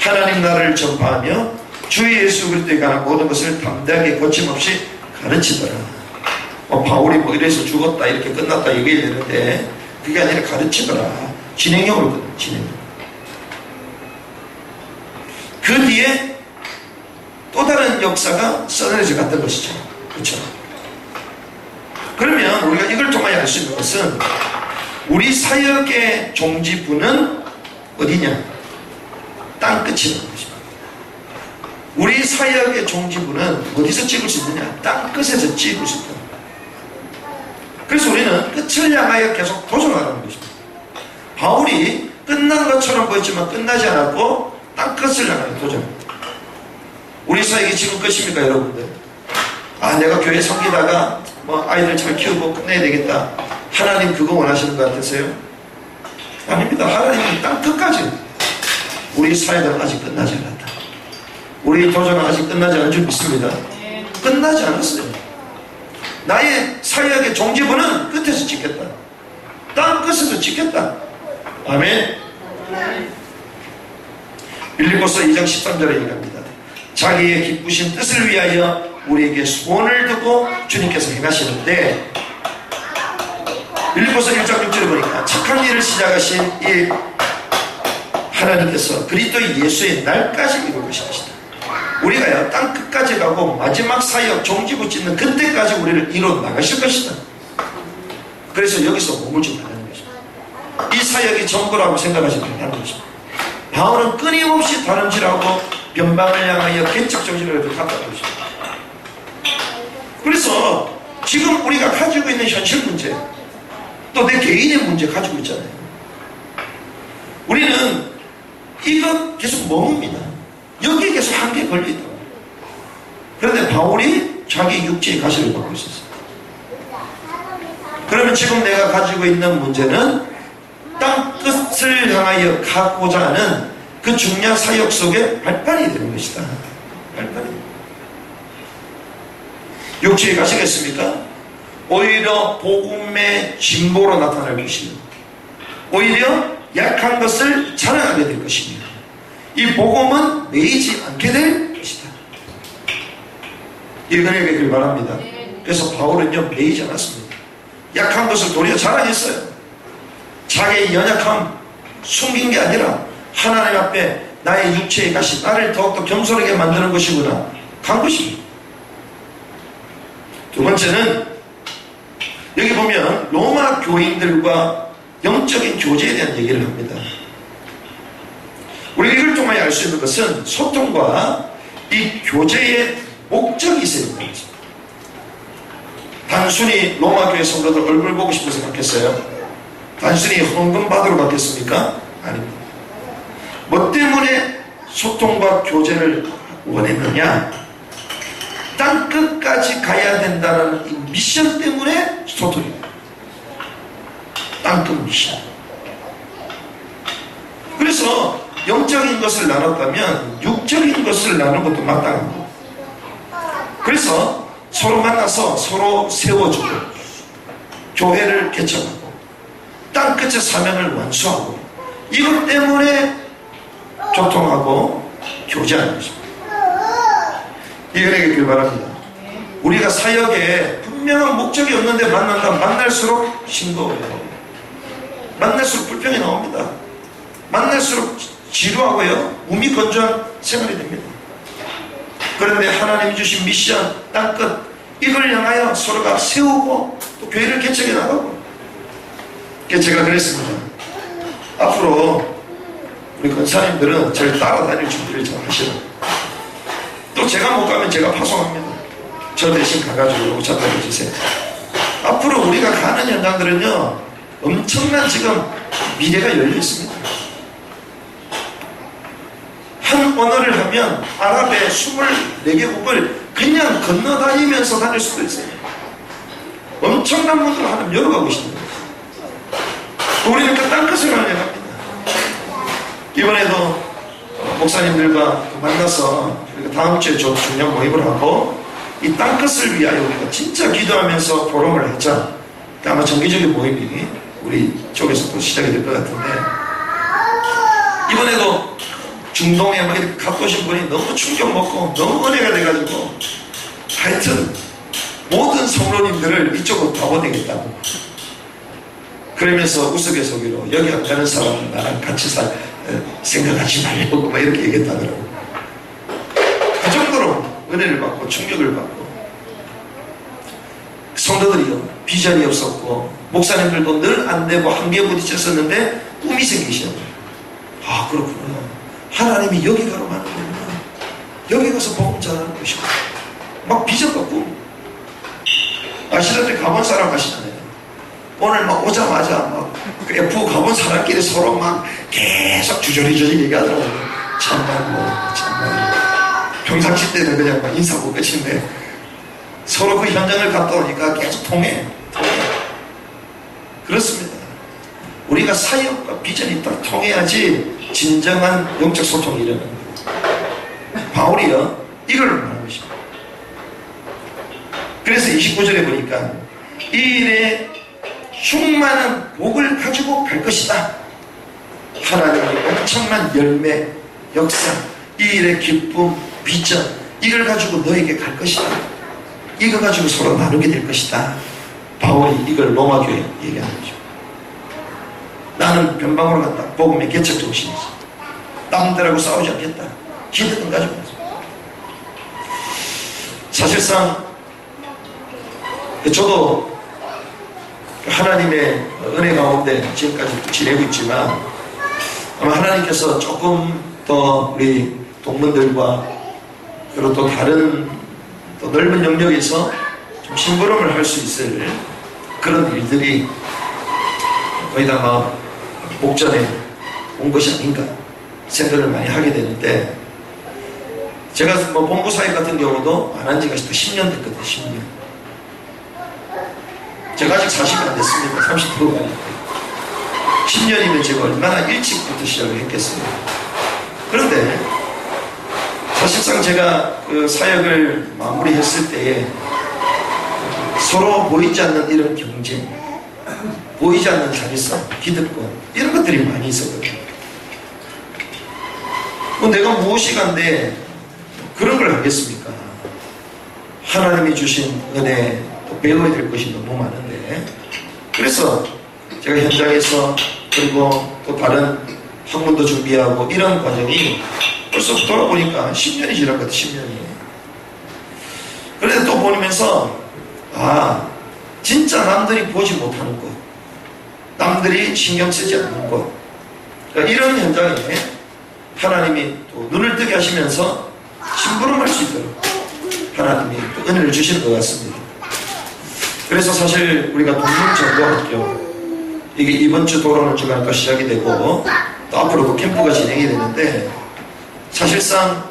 하나님 나라를 전파하며 주 예수 그리스도에 관한 모든 것을 담대하게 거침없이 가르치더라. 바울이 뭐 이래서 죽었다, 이렇게 끝났다 얘기해야 되는데 그게 아니라 가르치더라. 진행형으로 끝나. 진행형. 그 뒤에 또 다른 역사가 써내려져 갔던 것이죠. 그렇죠? 그러면 우리가 이걸 통하여 알 수 있는 것은 우리 사역의 종지부는 어디냐? 땅끝이라는 것입니다. 우리 사역의 종지부는 어디서 찍을 수 있느냐? 땅끝에서 찍을 수 있다. 그래서 우리는 끝을 향하여 계속 도전하는 것입니다. 바울이 끝난 것처럼 보였지만 끝나지 않았고 땅끝을 향하여 도전합니다. 우리 사역이 지금 끝입니까, 여러분들? 내가 교회 섬기다가 아이들 잘 키우고 끝내야 되겠다. 하나님 그거 원하시는 것 같으세요? 아닙니다. 하나님은 땅 끝까지. 우리 사역은 아직 끝나지 않았다. 우리 도전은 아직 끝나지 않은 줄 믿습니다. 끝나지 않았어요. 나의 사역의 종지부는 끝에서 찍겠다. 땅 끝에서 찍겠다. 아멘. 빌립보서 2장 13절에 얘기합니다. 자기의 기쁘신 뜻을 위하여 우리에게 소원을 두고 주님께서 행하시는데, 빌립보서 1장 6절에 보니까 착한 일을 시작하신 이 하나님께서 그리스도 예수의 날까지 이룰 것이다. 우리가요 땅 끝까지 가고 마지막 사역 종지부 찍는 그때까지 우리를 이뤄 나가실 것이다. 그래서 여기서 머물지 말라는 것입니다. 이 사역이 전부라고 생각하지 말라는 것입니다. 바울은 끊임없이 다름질하고 변방을 향하여 개척 정신을 갖다 것입니다. 그래서 지금 우리가 가지고 있는 현실 문제, 또 내 개인의 문제 가지고 있잖아요. 우리는 이거 계속 머뭅니다. 여기에 계속 한계에 걸려있다. 그런데 바울이 자기 육체의 가시를 받고 있었어요. 그러면 지금 내가 가지고 있는 문제는 땅 끝을 향하여 가고자 하는 그 중요한 사역 속에 발판이 되는 것이다. 발판이. 육체에 가시겠습니까? 오히려 복음의 진보로 나타날 것이며 오히려 약한 것을 자랑하게 될 것이며 이 복음은 매이지 않게 될 것이다. 이 은혜가 있길 바랍니다. 그래서 바울은요 매이지 않았습니다. 약한 것을 도리어 자랑했어요. 자기의 연약함 숨긴 게 아니라 하나님 앞에 나의 육체의 가시 나를 더욱더 겸손하게 만드는 것이구나 간 것입니다. 두 번째는 여기 보면 로마 교인들과 영적인 교제에 대한 얘기를 합니다. 우리가 이걸 통하여 알 수 있는 것은 소통과 이 교제의 목적이 있어야 된다는 것입니다. 단순히 로마 교회 성도들 얼굴 보고 싶어서 바뀌었어요? 단순히 헌금 받으러 바뀌었습니까? 아닙니다. 뭐 때문에 소통과 교제를 원했느냐? 땅 끝까지 가야 된다는 이 미션 때문에 소통입니다. 땅끝 미션. 그래서 영적인 것을 나눴다면 육적인 것을 나누는 것도 마땅합니다. 그래서 서로 만나서 서로 세워주고 교회를 개척하고 땅끝의 사명을 완수하고 이것 때문에 교통하고 교제하는 것입니다. 이해가 되길 바랍니다. 우리가 사역에 분명한 목적이 없는데 만날수록 싱거워요. 만날수록 불평이 나옵니다. 만날수록 지루하고요 몸이 건조한 생활이 됩니다. 그런데 하나님이 주신 미션 땅끝 이걸 향하여 서로가 세우고 또 교회를 개척해 나가고 제가 그랬습니다. 앞으로 우리 권사님들은 저를 따라다닐 준비를 좀 하시라. 또 제가 못 가면 제가 파송합니다. 저 대신 가가지고 잡아해 주세요. 앞으로 우리가 가는 현장들은요 엄청난 지금 미래가 열려 있습니다. 한 언어를 하면 아랍의 24개국을 그냥 건너다니면서 다닐 수도 있어요. 엄청난 문을 하나님 열어가고 있습니다. 우리는 그 땅끝을 가려합니다. 이번에도 목사님들과 만나서 다음 주에 중요한 모임을 하고 이 땅끝을 위하여 우리가 진짜 기도하면서 포럼을 했죠. 아마 정기적인 모임이 우리 쪽에서 또 시작이 될 것 같은데 이번에도 중동에 막 이렇게 갔다 오신 분이 너무 충격 먹고 너무 은혜가 돼가지고 하여튼 모든 성로님들을 이쪽으로 가보내겠다고 그러면서 우스갯소리로 여기 안 가는 사람은 나랑 같이 생각하지 말려고 막 이렇게 얘기했다더라고요. 그 정도로 은혜를 받고 충격을 받고 성도들이요 비전이 없었고 목사님들도 늘 안 되고 한계에 부딪혔었는데 꿈이 생기시잖아요. 아 그렇구나. 하나님이 여기 가로 가는 거구나. 여기 가서 복음 전하는 것이구나. 막 비전과 꿈. 아시다시피 가본 사람 아시잖아요. 오늘 막 오자마자 막 F 가본 사람끼리 서로 막 계속 주저리 얘기하더라고요. 참말 평상시 때는 그냥 막 인사하고 끝인데 서로 그 현장을 갔다 오니까 계속 통해. 그렇습니다. 우리가 사역과 비전이 딱 통해야지 진정한 영적 소통이 일어나는 거예요. 바울이요 이걸 말하는 것입니다. 그래서 29절에 보니까 이 일에 충만한 복을 가지고 갈 것이다. 하나님의 엄청난 열매, 역사, 이 일의 기쁨, 비전 이걸 가지고 너에게 갈 것이다. 이거 가지고 서로 나누게 될 것이다. 바울이 이걸 로마 교회에 얘기하는 거죠. 나는 변방으로 갔다. 복음의 개척 정신이지. 남들하고 싸우지 않겠다. 기득권 가지고 가죠. 사실상 저도 하나님의 은혜 가운데 지금까지 지내고 있지만 아마 하나님께서 조금 더 우리 동문들과 그리고 또 다른 또 넓은 영역에서 좀 심부름을 할 수 있을 그런 일들이 거의 다 막 목전에 온 것이 아닌가 생각을 많이 하게 되는데 제가 뭐 본부 사역 같은 경우도 안 한 지가 10년 됐거든요. 10년. 제가 아직 40이 안 됐습니다. 30%가 아니고 10년이면 제가 얼마나 일찍부터 시작을 했겠어요. 그런데 사실상 제가 그 사역을 마무리했을 때에 서로 보이지 않는 이런 경쟁, 보이지 않는 자기성, 기득권, 이런 것들이 많이 있었거든요. 뭐 내가 무엇이 간데 그런 걸 하겠습니까? 하나님이 주신 은혜, 또 배워야 될 것이 너무 많은데, 그래서 제가 현장에서 그리고 또 다른 학문도 준비하고 이런 과정이 벌써 돌아보니까 10년이 지난 것 같아요. 10년이. 그런데 또 보면서 진짜 남들이 보지 못하는 것, 남들이 신경 쓰지 않는 것, 그러니까 이런 현장에 하나님이 또 눈을 뜨게 하시면서 심부름할 수 있도록 하나님이 또 은혜를 주시는 것 같습니다. 그래서 사실 우리가 동문전도학교, 이게 이번 주 돌아오는 주간 또 시작이 되고 또 앞으로도 캠프가 진행이 되는데, 사실상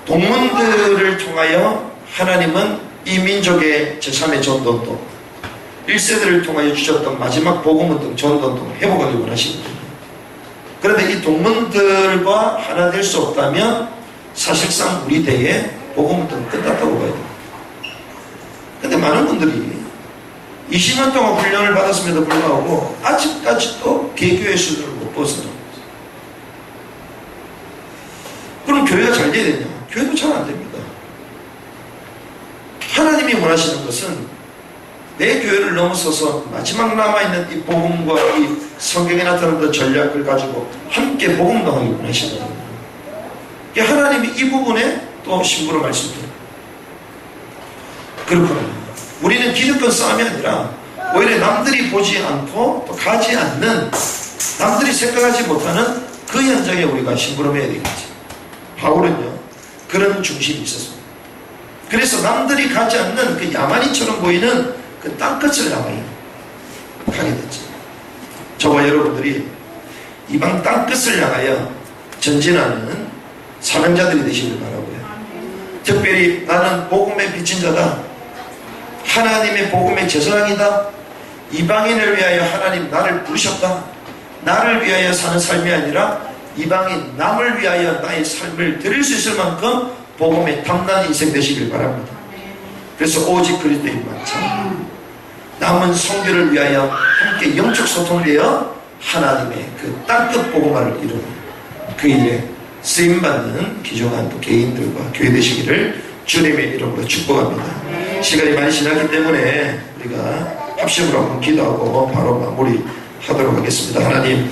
동문들을 통하여 하나님은 이 민족의 제3의 전도운동, 1세대를 통하여 주셨던 마지막 복음운동, 전도운동 회복하기 원하십니다. 그런데 이 동문들과 하나 될 수 없다면 사실상 우리 대에 복음운동 끝났다고 봐야 됩니다. 근데 많은 분들이 20년 동안 훈련을 받았음에도 불구하고 아직까지도 개교의 수준을 못 벗어나고 있어요. 그럼 교회가 잘 돼야 되냐? 교회도 잘 안 됩니다. 하나님이 원하시는 것은 내 교회를 넘어서서 마지막 남아있는 이 복음과 이 성경에 나타나는 전략을 가지고 함께 복음당하기 원하시는 거예요. 하나님이 이 부분에 또 심부름 말씀드려요. 그렇거든요. 우리는 기득권 싸움이 아니라 오히려 남들이 보지 않고 또 가지 않는, 남들이 생각하지 못하는 그 현장에 우리가 심부름해야 되겠지. 바울은요 그런 중심이 있었습니다. 그래서 남들이 가지 않는 그 야만인처럼 보이는 그 땅끝을 향하여 가게 됐죠. 저와 여러분들이 이방 땅끝을 향하여 전진하는 사명자들이 되시길 바라고요. 특별히 나는 복음의 빚진 자다, 하나님의 복음의 제사장이다, 이방인을 위하여 하나님 나를 부르셨다, 나를 위하여 사는 삶이 아니라 이방인 남을 위하여 나의 삶을 드릴 수 있을 만큼 복음에 탐난 인생 되시길 바랍니다. 그래서 오직 그리스도인만 참 남은 성교를 위하여 함께 영적 소통되어 하나님의 그 땅끝 복음화를 이루는 그 일에 쓰임받는 귀중한 또 개인들과 교회 되시기를 주님의 이름으로 축복합니다. 시간이 많이 지났기 때문에 우리가 합심으로 한번 기도하고 바로 마무리하도록 하겠습니다. 하나님,